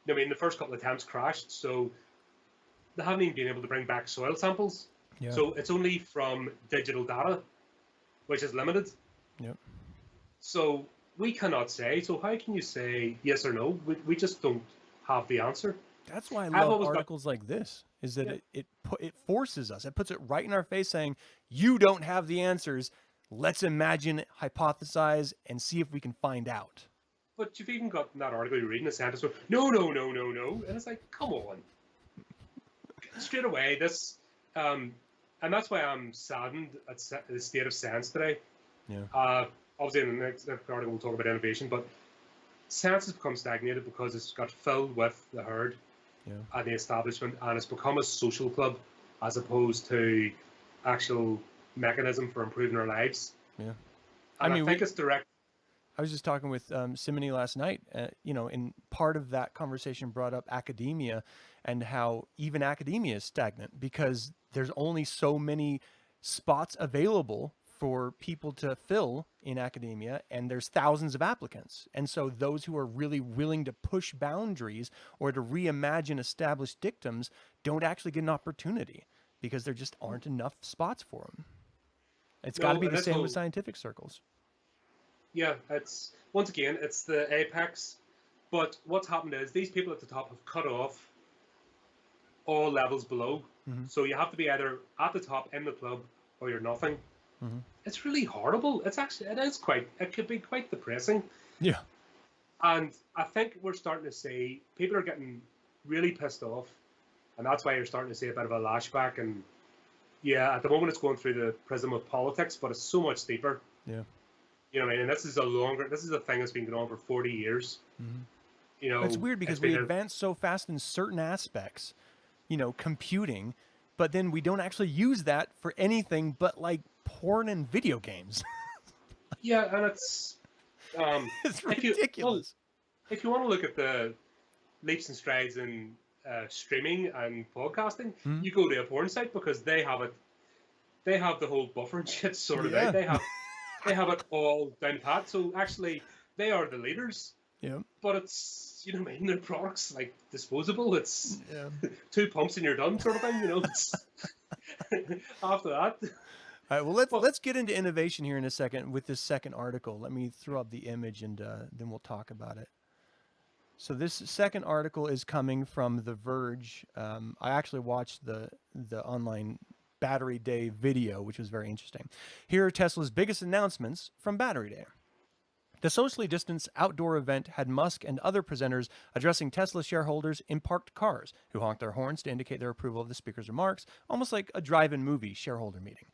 I mean, the first couple of attempts crashed, so they haven't even been able to bring back soil samples. Yeah. So it's only from digital data, which is limited. Yep. So we cannot say. So how can you say yes or no? We just don't have the answer. That's why I love articles like this, is that it forces us. It puts it right in our face saying, you don't have the answers. Let's imagine, hypothesize, and see if we can find out. But you've even got in that article you're reading, a scientist going, no. And it's like, come on. Straight away, this... and that's why I'm saddened at the state of science today. Yeah. Obviously, in the next article, we'll talk about innovation, but science has become stagnated because it's got filled with the herd and the establishment, and it's become a social club as opposed to actual mechanism for improving our lives. Yeah. And I mean, think it's direct. I was just talking with Simony last night, and part of that conversation brought up academia and how even academia is stagnant because there's only so many spots available for people to fill in academia, and there's thousands of applicants. And so those who are really willing to push boundaries or to reimagine established dictums don't actually get an opportunity because there just aren't enough spots for them. It's got to No, be and the this same whole, with scientific circles. yeah, it's once again, it's the apex. But what's happened is these people at the top have cut off all levels below. Mm-hmm. So you have to be either at the top in the club or you're nothing. Mm-hmm. It's really horrible. It could be quite depressing. Yeah. And I think we're starting to see people are getting really pissed off. And that's why you're starting to see a bit of a lashback. And yeah, at the moment it's going through the prism of politics, but it's so much deeper. Yeah. You know what I mean? And this is a thing that's been going on for 40 years. Mm-hmm. You know, It's weird because we advance so fast in certain aspects, computing, but then we don't actually use that for anything but like porn and video games. yeah, and it's It's ridiculous. If you want to look at the leaps and strides in streaming and podcasting, Mhm. you go to a porn site because they have it. They have the whole buffer and shit sorted Yeah. out. They have it all down pat. So actually, they are the leaders. Yeah. But it's their products like disposable. It's Yeah. 2 pumps and you're done sort of thing. It's after that. All right, well, let's get into innovation here in a second with this second article. Let me throw up the image and then we'll talk about it. So this second article is coming from The Verge. I actually watched the online Battery Day video, which was very interesting. Here are Tesla's biggest announcements from Battery Day. The socially distanced outdoor event had Musk and other presenters addressing Tesla shareholders in parked cars, who honked their horns to indicate their approval of the speaker's remarks, almost like a drive-in movie shareholder meeting.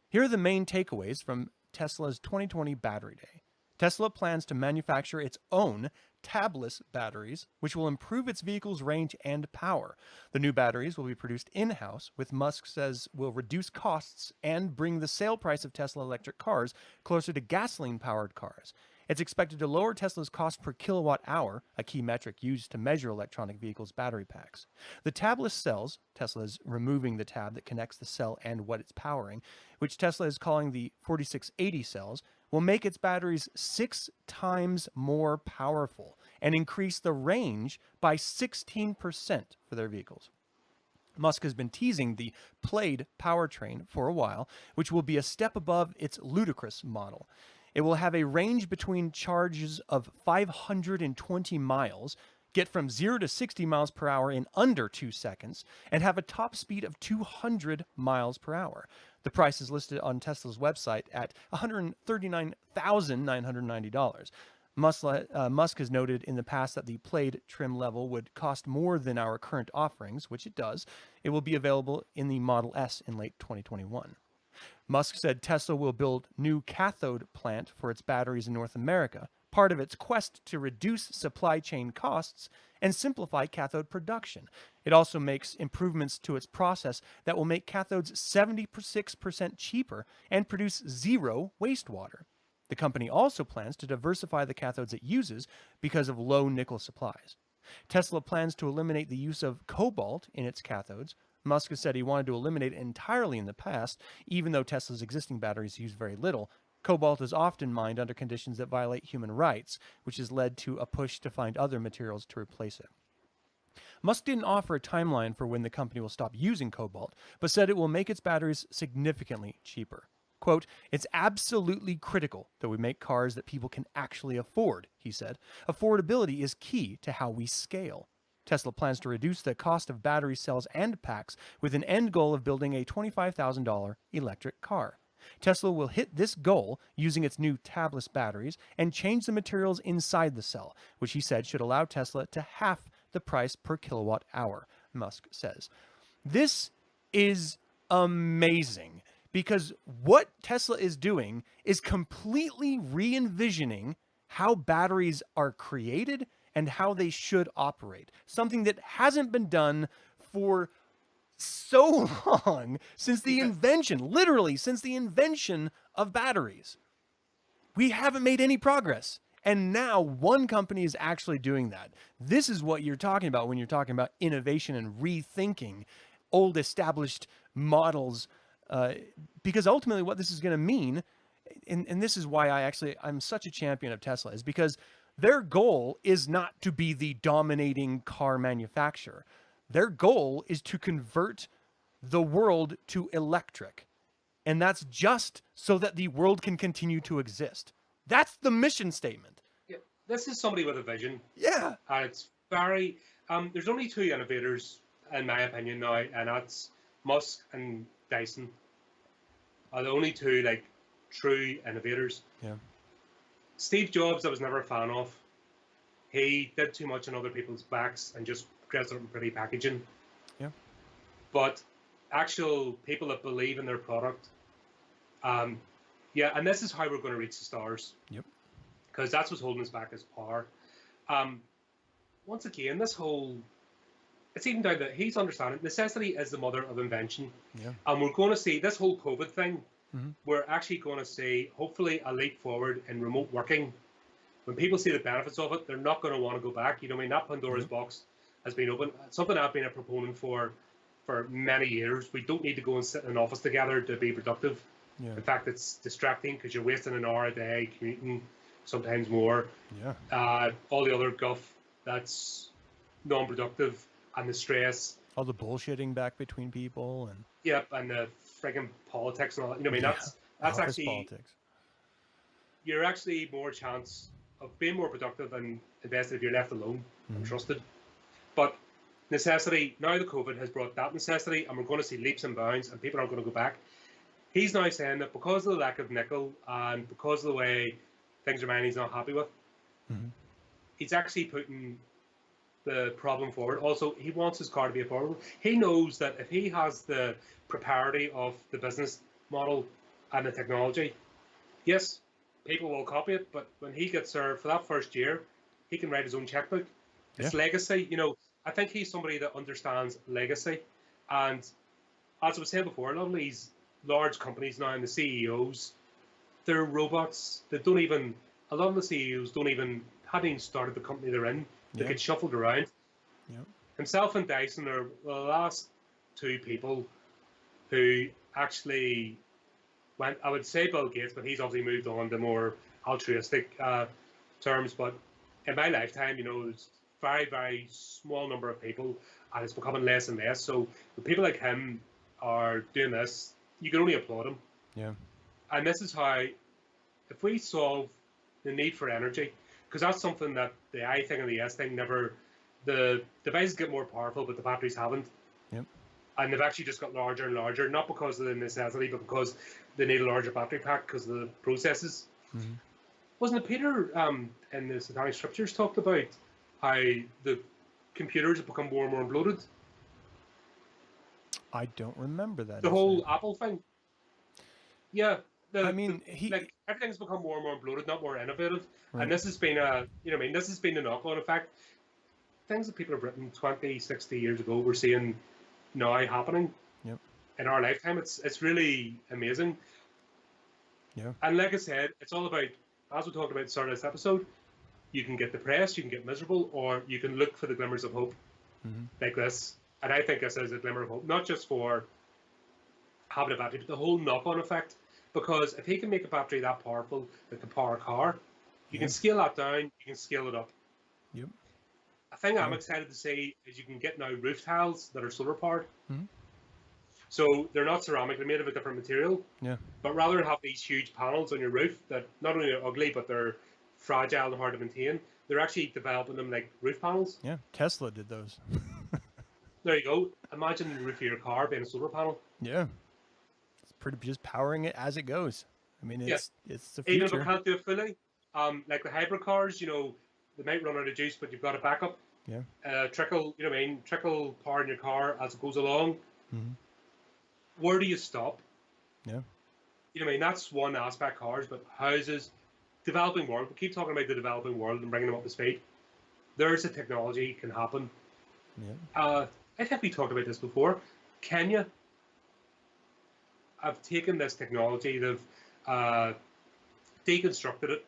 Here are the main takeaways from Tesla's 2020 Battery Day. Tesla plans to manufacture its own tabless batteries, which will improve its vehicle's range and power. The new batteries will be produced in-house, which Musk says will reduce costs and bring the sale price of Tesla electric cars closer to gasoline-powered cars. It's expected to lower Tesla's cost per kilowatt hour, a key metric used to measure electronic vehicles' battery packs. The tabless cells, Tesla is removing the tab that connects the cell and what it's powering, which Tesla is calling the 4680 cells, will make its batteries 6 times more powerful and increase the range by 16% for their vehicles. Musk has been teasing the Plaid powertrain for a while, which will be a step above its ludicrous model. It will have a range between charges of 520 miles, get from 0 to 60 miles per hour in under 2 seconds, and have a top speed of 200 miles per hour. The price is listed on Tesla's website at $139,990. Musk has noted in the past that the Plaid trim level would cost more than our current offerings, which it does. It will be available in the Model S in late 2021. Musk said Tesla will build new cathode plant for its batteries in North America, part of its quest to reduce supply chain costs and simplify cathode production. It also makes improvements to its process that will make cathodes 76% cheaper and produce zero wastewater. The company also plans to diversify the cathodes it uses because of low nickel supplies. Tesla plans to eliminate the use of cobalt in its cathodes. Musk has said he wanted to eliminate it entirely in the past, even though Tesla's existing batteries use very little. Cobalt is often mined under conditions that violate human rights, which has led to a push to find other materials to replace it. Musk didn't offer a timeline for when the company will stop using cobalt, but said it will make its batteries significantly cheaper. Quote, "It's absolutely critical that we make cars that people can actually afford," he said. "Affordability is key to how we scale." Tesla plans to reduce the cost of battery cells and packs with an end goal of building a $25,000 electric car. Tesla will hit this goal using its new tabless batteries and change the materials inside the cell, which he said should allow Tesla to half the price per kilowatt hour, Musk says. This is amazing because what Tesla is doing is completely re-envisioning how batteries are created and how they should operate. Something that hasn't been done for so long since the Yeah. invention, literally since the invention of batteries. We haven't made any progress. And now one company is actually doing that. This is what you're talking about when you're talking about innovation and rethinking old established models. Because ultimately, what this is going to mean, and this is why I'm such a champion of Tesla, is because their goal is not to be the dominating car manufacturer. Their goal is to convert the world to electric. And that's just so that the world can continue to exist. That's the mission statement. Yeah. This is somebody with a vision, Yeah. and it's very. There's only two innovators, in my opinion, now, and that's Musk and Dyson are the only two like true innovators. Yeah. Steve Jobs, I was never a fan of. He did too much on other people's backs and just dressed up in pretty packaging. Yeah. But actual people that believe in their product, yeah, and this is how we're going to reach the stars. Yep. Because that's what's holding us back is power. Once again, this whole, it's even down that he's understanding necessity is the mother of invention. Yeah. And we're going to see this whole COVID thing, Mhm. we're actually going to see, hopefully, a leap forward in remote working. When people see the benefits of it, they're not going to want to go back. You know what I mean? That Pandora's box has been open. Something I've been a proponent for many years. We don't need to go and sit in an office together to be productive. Yeah. In fact, it's distracting because you're wasting an hour a day commuting, sometimes more. Yeah. All the other guff that's non-productive and the stress. All the bullshitting back between people and Yep, and the frigging politics and all that. You know what I mean? Yeah. That's office actually, politics. you're actually more chance of being more productive and invested if you're left alone and trusted. But necessity, now the COVID has brought that necessity, and we're going to see leaps and bounds, and people aren't going to go back. He's now saying that because of the lack of nickel and because of the way things are made, he's not happy with. He's actually putting the problem forward. Also, he wants his car to be affordable. He knows that if he has the propriety of the business model and the technology, yes, people will copy it, but when he gets there for that first year, he can write his own checkbook. It's legacy. You know, I think he's somebody that understands legacy. And as I was saying before, a lot of these large companies now and the CEOs, they're robots. They don't even, a lot of the CEOs haven't even started the company they're in. They get shuffled around. Yep. Himself and Dyson are the last two people who actually went, I would say Bill Gates, but he's obviously moved on to more altruistic terms. But in my lifetime, you know, there's very, very small number of people, and it's becoming less and less. So the people like him are doing this, you can only applaud him. Yeah. And this is how, if we solve the need for energy, because that's something that the I thing and the S thing never, the devices get more powerful, but the batteries haven't. Yep. And they've actually just got larger and larger, not because of the necessity, but because they need a larger battery pack because of the processes. Wasn't it Peter in the Satanic scriptures talked about how the computers have become more and more bloated? I don't remember that. The whole Apple thing. Yeah. I mean, like everything's become more and more bloated, not more innovative. Right. And this has been this has been the knock-on effect. Things that people have written 20, 60 years ago, we're seeing now happening in our lifetime. It's really amazing. Yeah. And like I said, it's all about, as we talked about at the start of this episode, you can get depressed, you can get miserable, or you can look for the glimmers of hope like this. And I think this is a glimmer of hope, not just for having a battery, but the whole knock-on effect. Because if he can make a battery that powerful that can power a car, you can scale that down, you can scale it up. Yep. A thing I'm excited to see is you can get now roof tiles that are solar powered. So they're not ceramic, they're made of a different material. Yeah. But rather than have these huge panels on your roof that not only are ugly, but they're fragile and hard to maintain, they're actually developing them like roof panels. Yeah. Tesla did those. There you go. Imagine the roof of your car being a solar panel. Yeah. It's pretty just powering it as it goes. I mean, it's the future. Even if it can't do it fully, like the hybrid cars, you know, they might run out of juice, but you've got a backup. Yeah. Trickle, you know what I mean? Trickle power in your car as it goes along. Where do you stop? Yeah. You know what I mean? That's one aspect, cars, but houses, developing world. We keep talking about the developing world and bringing them up to speed. There's a technology can happen. Yeah. I think we talked about this before. Kenya have taken this technology, they've deconstructed it,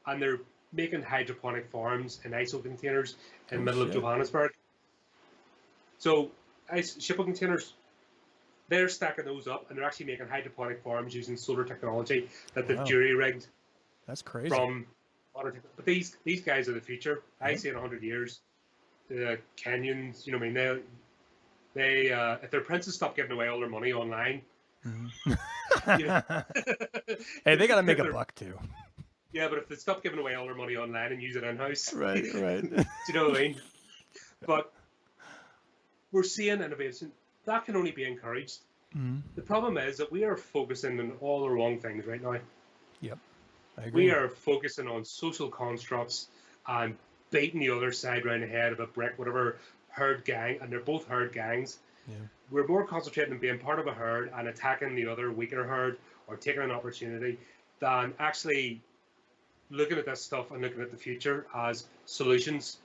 and they're making hydroponic farms in ISO containers in the middle of Johannesburg. So shipping containers, they're stacking those up, and they're actually making hydroponic farms using solar technology that they've jury-rigged. That's crazy. But these guys are the future. I say in 100 years, the Kenyans, you know, I mean, they if their princes stop giving away all their money online, you know, hey, they got to make a buck too. Yeah, but if they stop giving away all their money online and use it in-house, right. Do you know what I mean? But we're seeing innovation that can only be encouraged. The problem is that we are focusing on all the wrong things right now. Yep, I agree. We are focusing on social constructs and beating the other side around the head of a brick, whatever herd gang, and they're both herd gangs. Yeah. We're more concentrating on being part of a herd and attacking the other weaker herd or taking an opportunity than actually looking at this stuff and looking at the future as solutions.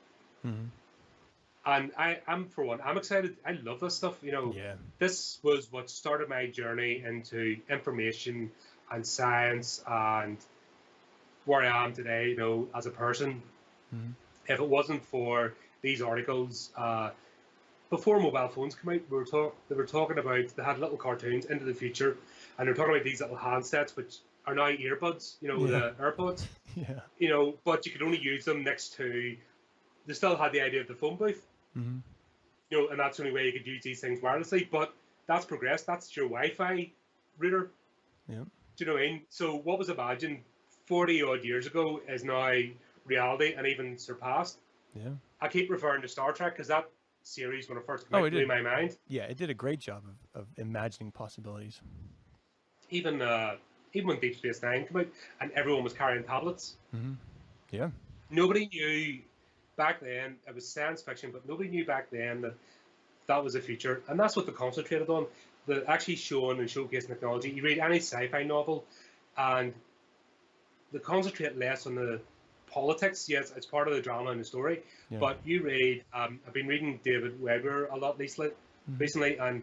And I'm for one, I'm excited. I love this stuff. You know, this was what started my journey into information and science and where I am today, you know, as a person. If it wasn't for these articles, before mobile phones came out, they were talking about, they had little cartoons into the future, and they're talking about these little handsets, which are now earbuds, you know, the AirPods. You know, but you could only use them next to, they still had the idea of the phone booth. You know, and that's the only way you could use these things wirelessly, but that's progressed. That's your Wi-Fi router. Do you know what I mean? So what was imagined 40 odd years ago is now reality and even surpassed. I keep referring to Star Trek because that series, when it first came out, blew my mind. Yeah, it did a great job of imagining possibilities. Even when Deep Space Nine came out and everyone was carrying tablets. Nobody knew back then, it was science fiction, but nobody knew back then that that was the future. And that's what they concentrated on, the actually showing and showcasing technology. You read any sci-fi novel and they concentrate less on the politics. Yes, it's part of the drama and the story, but you read, I've been reading David Weber a lot recently, and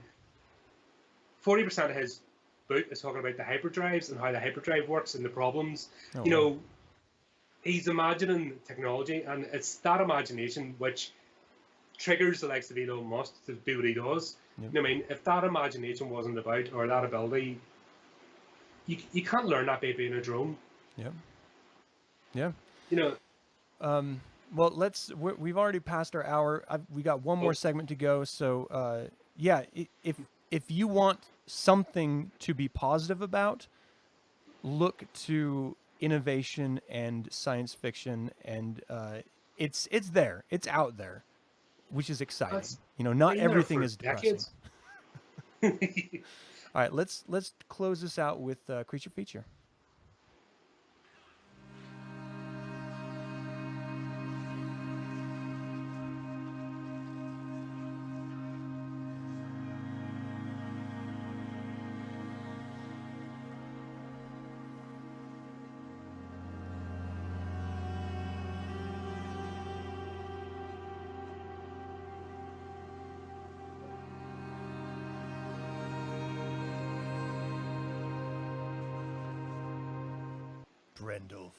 40% of his book is talking about the hyperdrives and how the hyperdrive works and the problems. You know, he's imagining technology, and it's that imagination which triggers the likes of Elon Musk to do what he does. You know what I mean? If that imagination wasn't about, or that ability, you can't learn that by being a drone. You know. Well, we've already passed our hour. We got one more segment to go. So, if you want something to be positive about, look to innovation and science fiction, and it's there, it's out there, which is exciting. You know, not everything is depressing. All right, let's close this out with Creature Feature.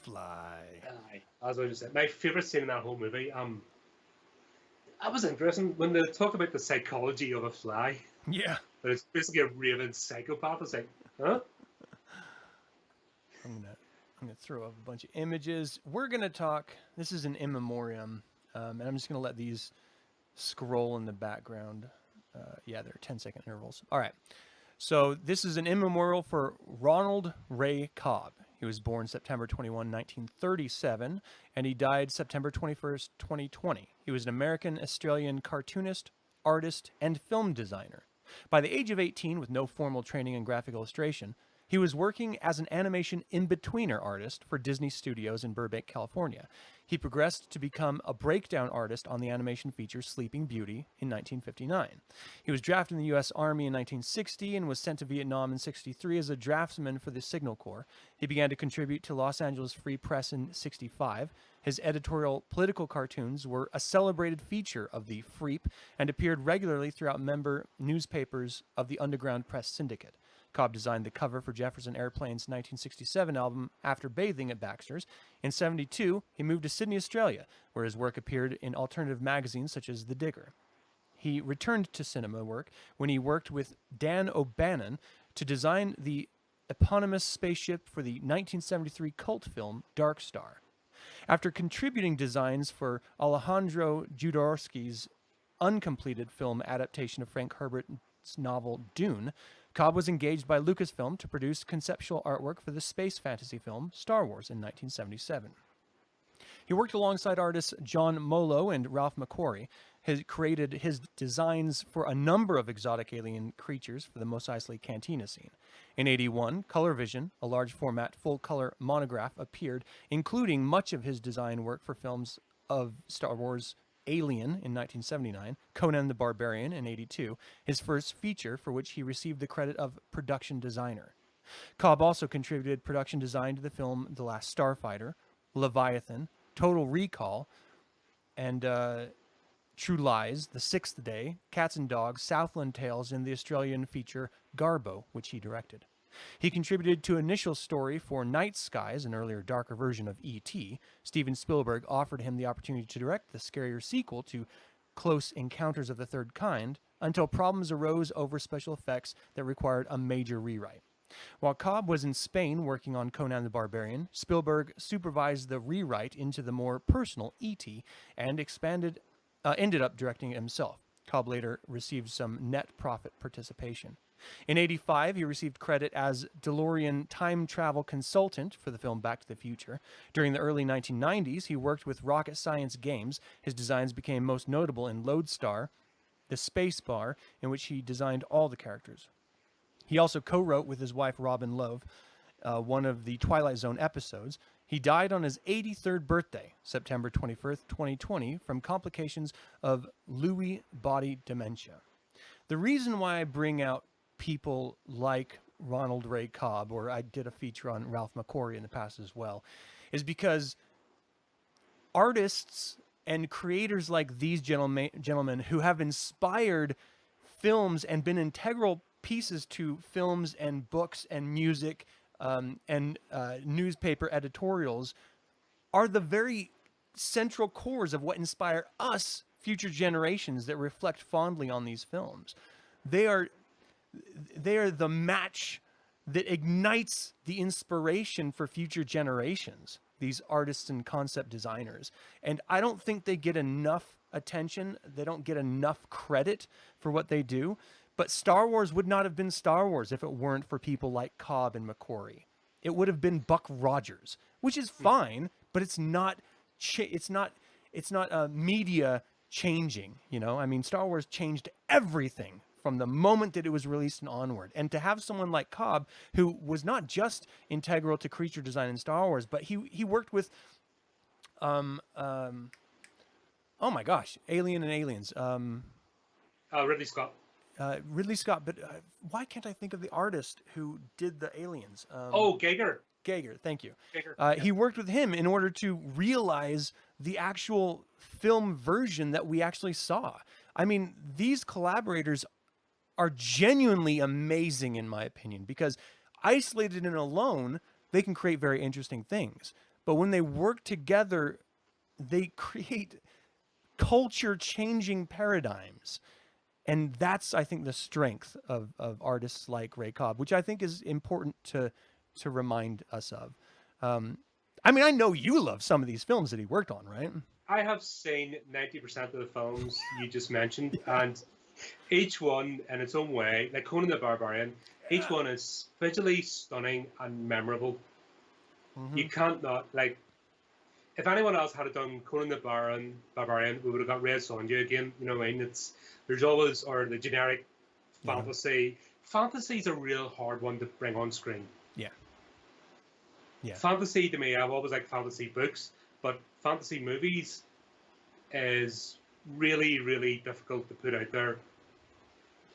Fly. As I just said, my favorite scene in that whole movie. That was interesting when they talked about the psychology of a fly. But it's basically a raving psychopath. It's like, huh? I'm gonna throw up a bunch of images. We're gonna talk. This is an in memoriam, and I'm just gonna let these scroll in the background. They're 10-second intervals. All right. So this is an in memorial for Ronald Ray Cobb. He was born September 21, 1937, and he died September 21st, 2020. He was an American-Australian cartoonist, artist, and film designer. By the age of 18, with no formal training in graphic illustration, He was working as an animation in-betweener artist for Disney Studios in Burbank, California. He progressed to become a breakdown artist on the animation feature Sleeping Beauty in 1959. He was drafted in the U.S. Army in 1960 and was sent to Vietnam in 63 as a draftsman for the Signal Corps. He began to contribute to Los Angeles Free Press in 65. His editorial political cartoons were a celebrated feature of the Freep and appeared regularly throughout member newspapers of the Underground Press Syndicate. Cobb designed the cover for Jefferson Airplane's 1967 album After Bathing at Baxter's. In 72, he moved to Sydney, Australia, where his work appeared in alternative magazines such as The Digger. He returned to cinema work when he worked with Dan O'Bannon to design the eponymous spaceship for the 1973 cult film Dark Star. After contributing designs for Alejandro Jodorowsky's uncompleted film adaptation of Frank Herbert's novel Dune, Cobb was engaged by Lucasfilm to produce conceptual artwork for the space fantasy film Star Wars in 1977. He worked alongside artists John Molo and Ralph McQuarrie. He created his designs for a number of exotic alien creatures for the Mos Eisley Cantina scene. In 81, Color Vision, a large format full-color monograph, appeared, including much of his design work for films of Star Wars Alien in 1979, Conan the Barbarian in 82, his first feature for which he received the credit of production designer. Cobb also contributed production design to the film The Last Starfighter, Leviathan, Total Recall, and True Lies, The Sixth Day, Cats and Dogs, Southland Tales, and the Australian feature Garbo, which he directed. He contributed to initial story for Night Skies, an earlier darker version of E.T. Steven Spielberg offered him the opportunity to direct the scarier sequel to Close Encounters of the Third Kind until problems arose over special effects that required a major rewrite. While Cobb was in Spain working on Conan the Barbarian, Spielberg supervised the rewrite into the more personal E.T. and ended up directing it himself. Cobb later received some net profit participation. In 85, he received credit as DeLorean time travel consultant for the film Back to the Future. During the early 1990s, he worked with Rocket Science Games. His designs became most notable in Lodestar, the space bar, in which he designed all the characters. He also co-wrote with his wife Robin Love one of the Twilight Zone episodes. He died on his 83rd birthday, September 21st, 2020, from complications of Lewy body dementia. The reason why I bring out people like Ronald Ray Cobb, or I did a feature on Ralph McQuarrie in the past as well, is because artists and creators like these gentlemen who have inspired films and been integral pieces to films and books and music and newspaper editorials are the very central cores of what inspire us, future generations that reflect fondly on these films. They are the match that ignites the inspiration for future generations, these artists and concept designers. And I don't think they get enough attention. They don't get enough credit for what they do. But Star Wars would not have been Star Wars if it weren't for people like Cobb and McQuarrie. It would have been Buck Rogers, which is fine, but it's not media changing, you know? I mean, Star Wars changed everything from the moment that it was released and onward. And to have someone like Cobb, who was not just integral to creature design in Star Wars, but he worked with, oh my gosh, Alien and Aliens. Ridley Scott. Ridley Scott, but why can't I think of the artist who did the Aliens? Giger. Giger, thank you. Giger. He worked with him in order to realize the actual film version that we actually saw. I mean, these collaborators are genuinely amazing, in my opinion, because isolated and alone, they can create very interesting things. But when they work together, they create culture-changing paradigms. And that's, I think, the strength of artists like Ray Cobb, which I think is important to remind us of. I mean, I know you love some of these films that he worked on, right? I have seen 90% of the films you just mentioned, and each one in its own way, like Conan the Barbarian, each one is visually stunning and memorable. Mm-hmm. You can't not, like, if anyone else had done Conan the Barbarian, we would have got Red Sonja again, you know what I mean? There's always, or the generic fantasy. Yeah. Fantasy's a real hard one to bring on screen. Yeah. Fantasy to me, I've always liked fantasy books, but fantasy movies is really, really difficult to put out there.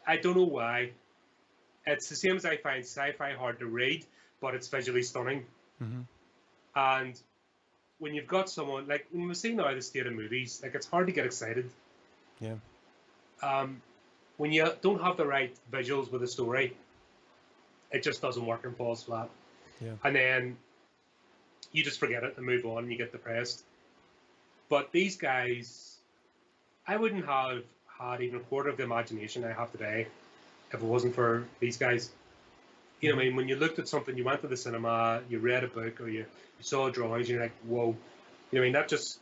I don't know why. It's the same as I find sci-fi hard to read, but it's visually stunning. Mm-hmm. And when you've got someone like when we see now the state of movies, like it's hard to get excited. Yeah. When you don't have the right visuals with a story, it just doesn't work and falls flat. Yeah. And then you just forget it and move on and you get depressed. But these guys, I wouldn't have had even a quarter of the imagination I have today if it wasn't for these guys. You know what I mean? When you looked at something, you went to the cinema, you read a book, or you saw drawings, you're like, whoa. You know what I mean? That just,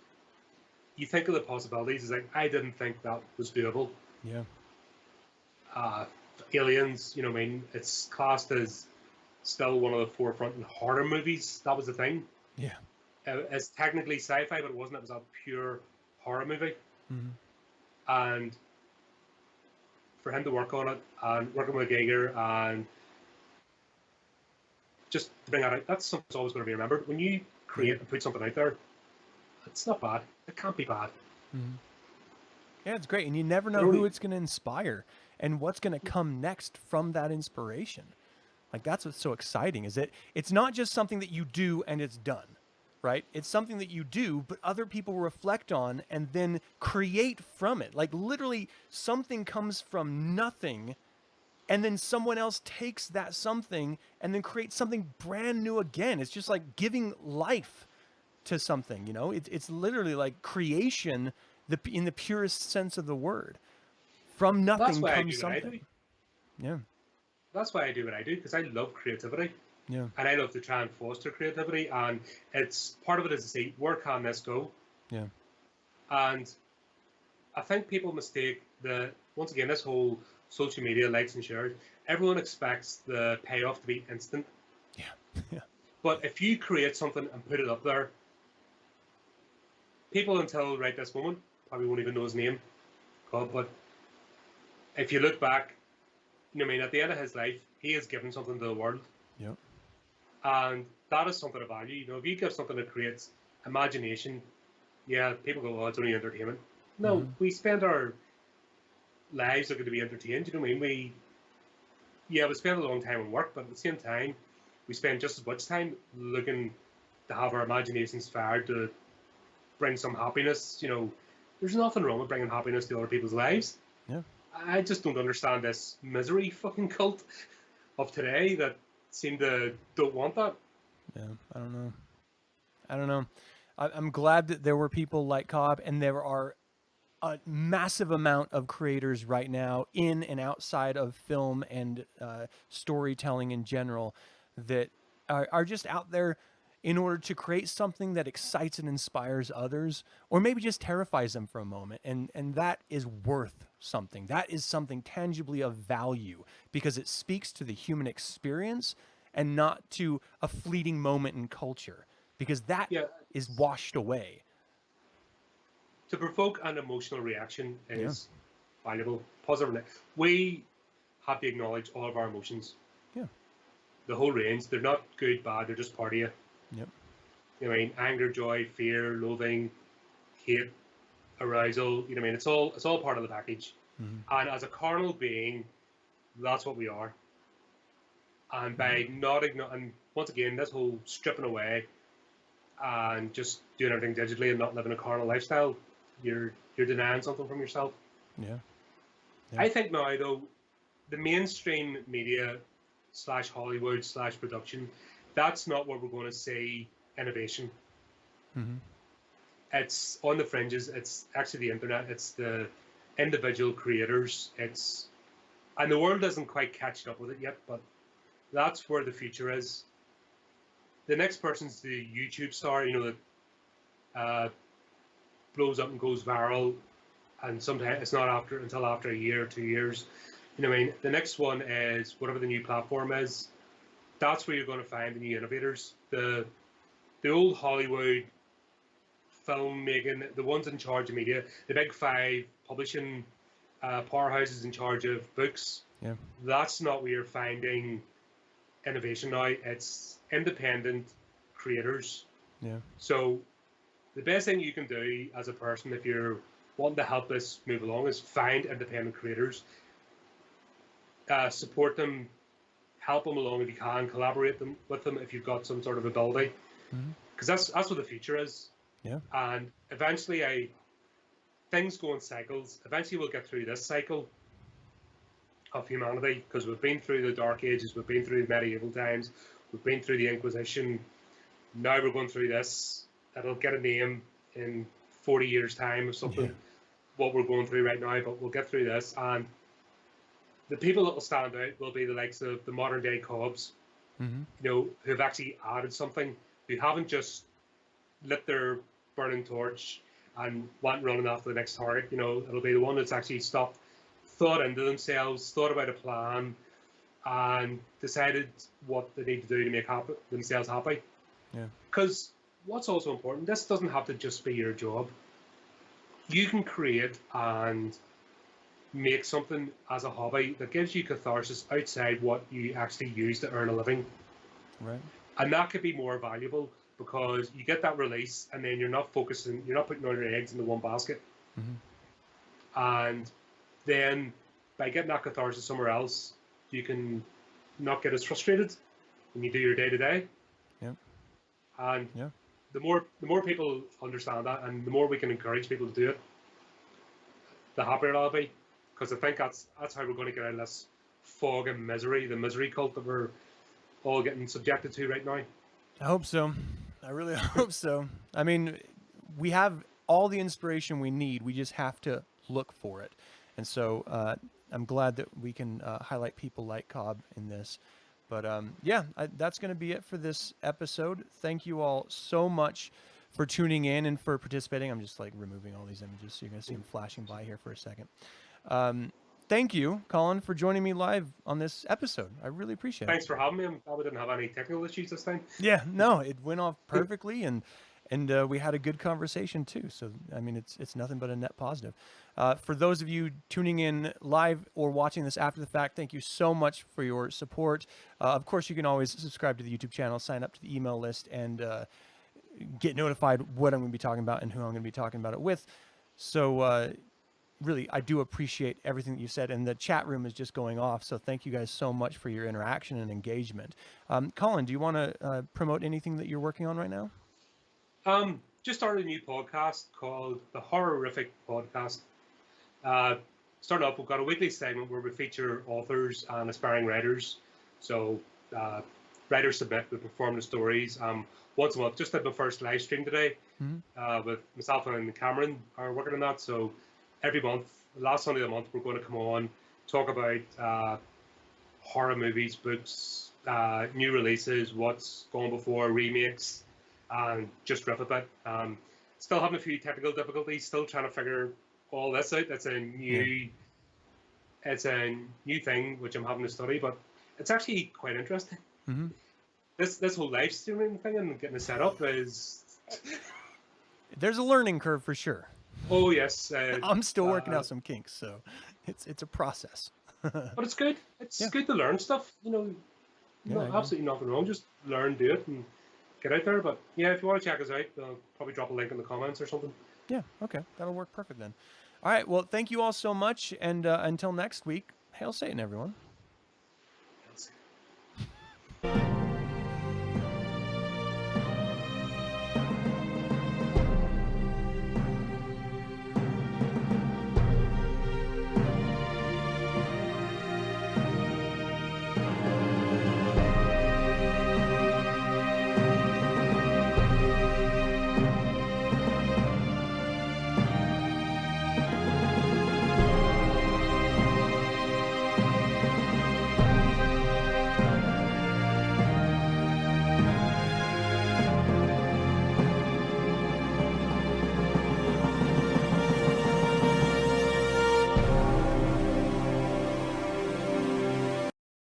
you think of the possibilities. It's like, I didn't think that was doable. Yeah. Aliens, you know what I mean? It's classed as still one of the forefront in horror movies. That was the thing. Yeah. It's technically sci-fi, but it wasn't. It was a pure horror movie. Mm-hmm. And for him to work on it and working with Geiger and just to bring that out, that's something that's always going to be remembered. When you create and put something out there, it's not bad. It can't be bad. Mm-hmm. Yeah, it's great. And you never know who it's going to inspire and what's going to come next from that inspiration. Like, that's what's so exciting, is that it's not just something that you do and it's done, right? It's something that you do, but other people reflect on and then create from it. Like, literally, something comes from nothing, and then someone else takes that something and then creates something brand new again. It's just like giving life to something, you know? It's literally like creation in the purest sense of the word. From nothing comes something. Yeah. That's why I do what I do, because I love creativity. Yeah. And I love to try and foster creativity. And it's part of it is to say, where can this go? Yeah. And I think people mistake once again, this whole social media likes and shares, everyone expects the payoff to be instant. Yeah. Yeah. But if you create something and put it up there, people until right this moment probably won't even know his name. But if you look back, you know what I mean, at the end of his life, he has given something to the world. Yep. And that is something of value. You know, if you give something that creates imagination, yeah, people go, oh, it's only entertainment. No, we spend our lives looking to be entertained. You know what I mean? We spend a long time on work, but at the same time, we spend just as much time looking to have our imaginations fired to bring some happiness. You know, there's nothing wrong with bringing happiness to other people's lives. Yeah. I just don't understand this misery fucking cult of today that seem to don't want that. Yeah, I don't know. I'm glad that there were people like Cobb, and there are a massive amount of creators right now in and outside of film and storytelling in general that are just out there in order to create something that excites and inspires others, or maybe just terrifies them for a moment. And that is worth something. That is something tangibly of value, because it speaks to the human experience and not to a fleeting moment in culture, because that is washed away. To provoke an emotional reaction is valuable, positive. We have to acknowledge all of our emotions. Yeah. The whole range. They're not good, bad. They're just part of you. Yep. You know what I mean? Anger, joy, fear, loathing, hate, arousal. You know what I mean? It's all part of the package. Mm-hmm. And as a carnal being, that's what we are. And by not ignoring, once again, this whole stripping away and just doing everything digitally and not living a carnal lifestyle, you're denying something from yourself. Yeah. I think now, though, the mainstream media / Hollywood / production, that's not where we're going to see innovation. Mm-hmm. It's on the fringes. It's actually the internet. It's the individual creators. And the world isn't quite catching up with it yet, but that's where the future is. The next person's the YouTube star, you know, that blows up and goes viral, and sometimes it's not until after a year or 2 years. You know what I mean? The next one is whatever the new platform is. That's where you're going to find the new innovators. The old Hollywood filmmaking, the ones in charge of media, the big five publishing powerhouses in charge of books. Yeah. That's not where you're finding innovation now. It's independent creators. Yeah. So the best thing you can do as a person if you're wanting to help this move along is find independent creators, support them, help them along if you can, collaborate with them if you've got some sort of ability, because that's what the future is. Yeah. And eventually, things go in cycles. Eventually, we'll get through this cycle of humanity because we've been through the Dark Ages, we've been through the medieval times, we've been through the Inquisition. Now we're going through this. It'll get a name in 40 years' time or something. Yeah. What we're going through right now, but we'll get through this, and the people that will stand out will be the likes of the modern day Cobs, who've actually added something, who haven't just lit their burning torch and went running after the next target. It'll be the one that's actually stopped, thought into themselves, thought about a plan, and decided what they need to do to make themselves happy. Yeah. Because what's also important, this doesn't have to just be your job. You can create and make something as a hobby that gives you catharsis outside what you actually use to earn a living. Right. And that could be more valuable because you get that release and then you're not putting all your eggs into one basket. And then by getting that catharsis somewhere else, you can not get as frustrated when you do your day-to-day. Yep. And yeah. the more people understand that and the more we can encourage people to do it, the happier I'll be. Because I think that's how we're going to get out of this fog and misery, the misery cult that we're all getting subjected to right now. I hope so. I really hope so. I mean, we have all the inspiration we need. We just have to look for it. And so I'm glad that we can highlight people like Cobb in this. But that's going to be it for this episode. Thank you all so much for tuning in and for participating. I'm just like removing all these images so you're going to see them flashing by here for a second. Thank you, Colin, for joining me live on this episode. I really appreciate it. Thanks for having me. I'm glad we didn't have any technical issues this time. Yeah, no, it went off perfectly, and we had a good conversation too. So I mean, it's nothing but a net positive. For those of you tuning in live or watching this after the fact, thank you so much for your support. Of course, you can always subscribe to the YouTube channel, sign up to the email list, and get notified what I'm going to be talking about and who I'm going to be talking about it with. So really, I do appreciate everything that you said, and the chat room is just going off. So thank you guys so much for your interaction and engagement. Colin, do you want to promote anything that you're working on right now? Just started a new podcast called the Horrific Podcast. Starting off, we've got a weekly segment where we feature authors and aspiring writers. So writers submit, we perform the stories. Once a month, just did my first live stream today with myself and Cameron are working on that. So every month, last Sunday of the month, we're going to come on, talk about horror movies, books, new releases, what's gone before, remakes, and just riff a bit. Still having a few technical difficulties, still trying to figure all this out. It's a new thing which I'm having to study, but it's actually quite interesting. This whole live streaming thing and getting it set up is... There's a learning curve for sure. Oh yes. I'm still working out some kinks, so it's a process. But it's good. It's good to learn stuff. Absolutely nothing wrong. Just learn, do it, and get out there. But yeah, if you want to check us out, I'll probably drop a link in the comments or something. Yeah, okay. That'll work perfect then. All right, well, thank you all so much, and until next week, hail Satan, everyone.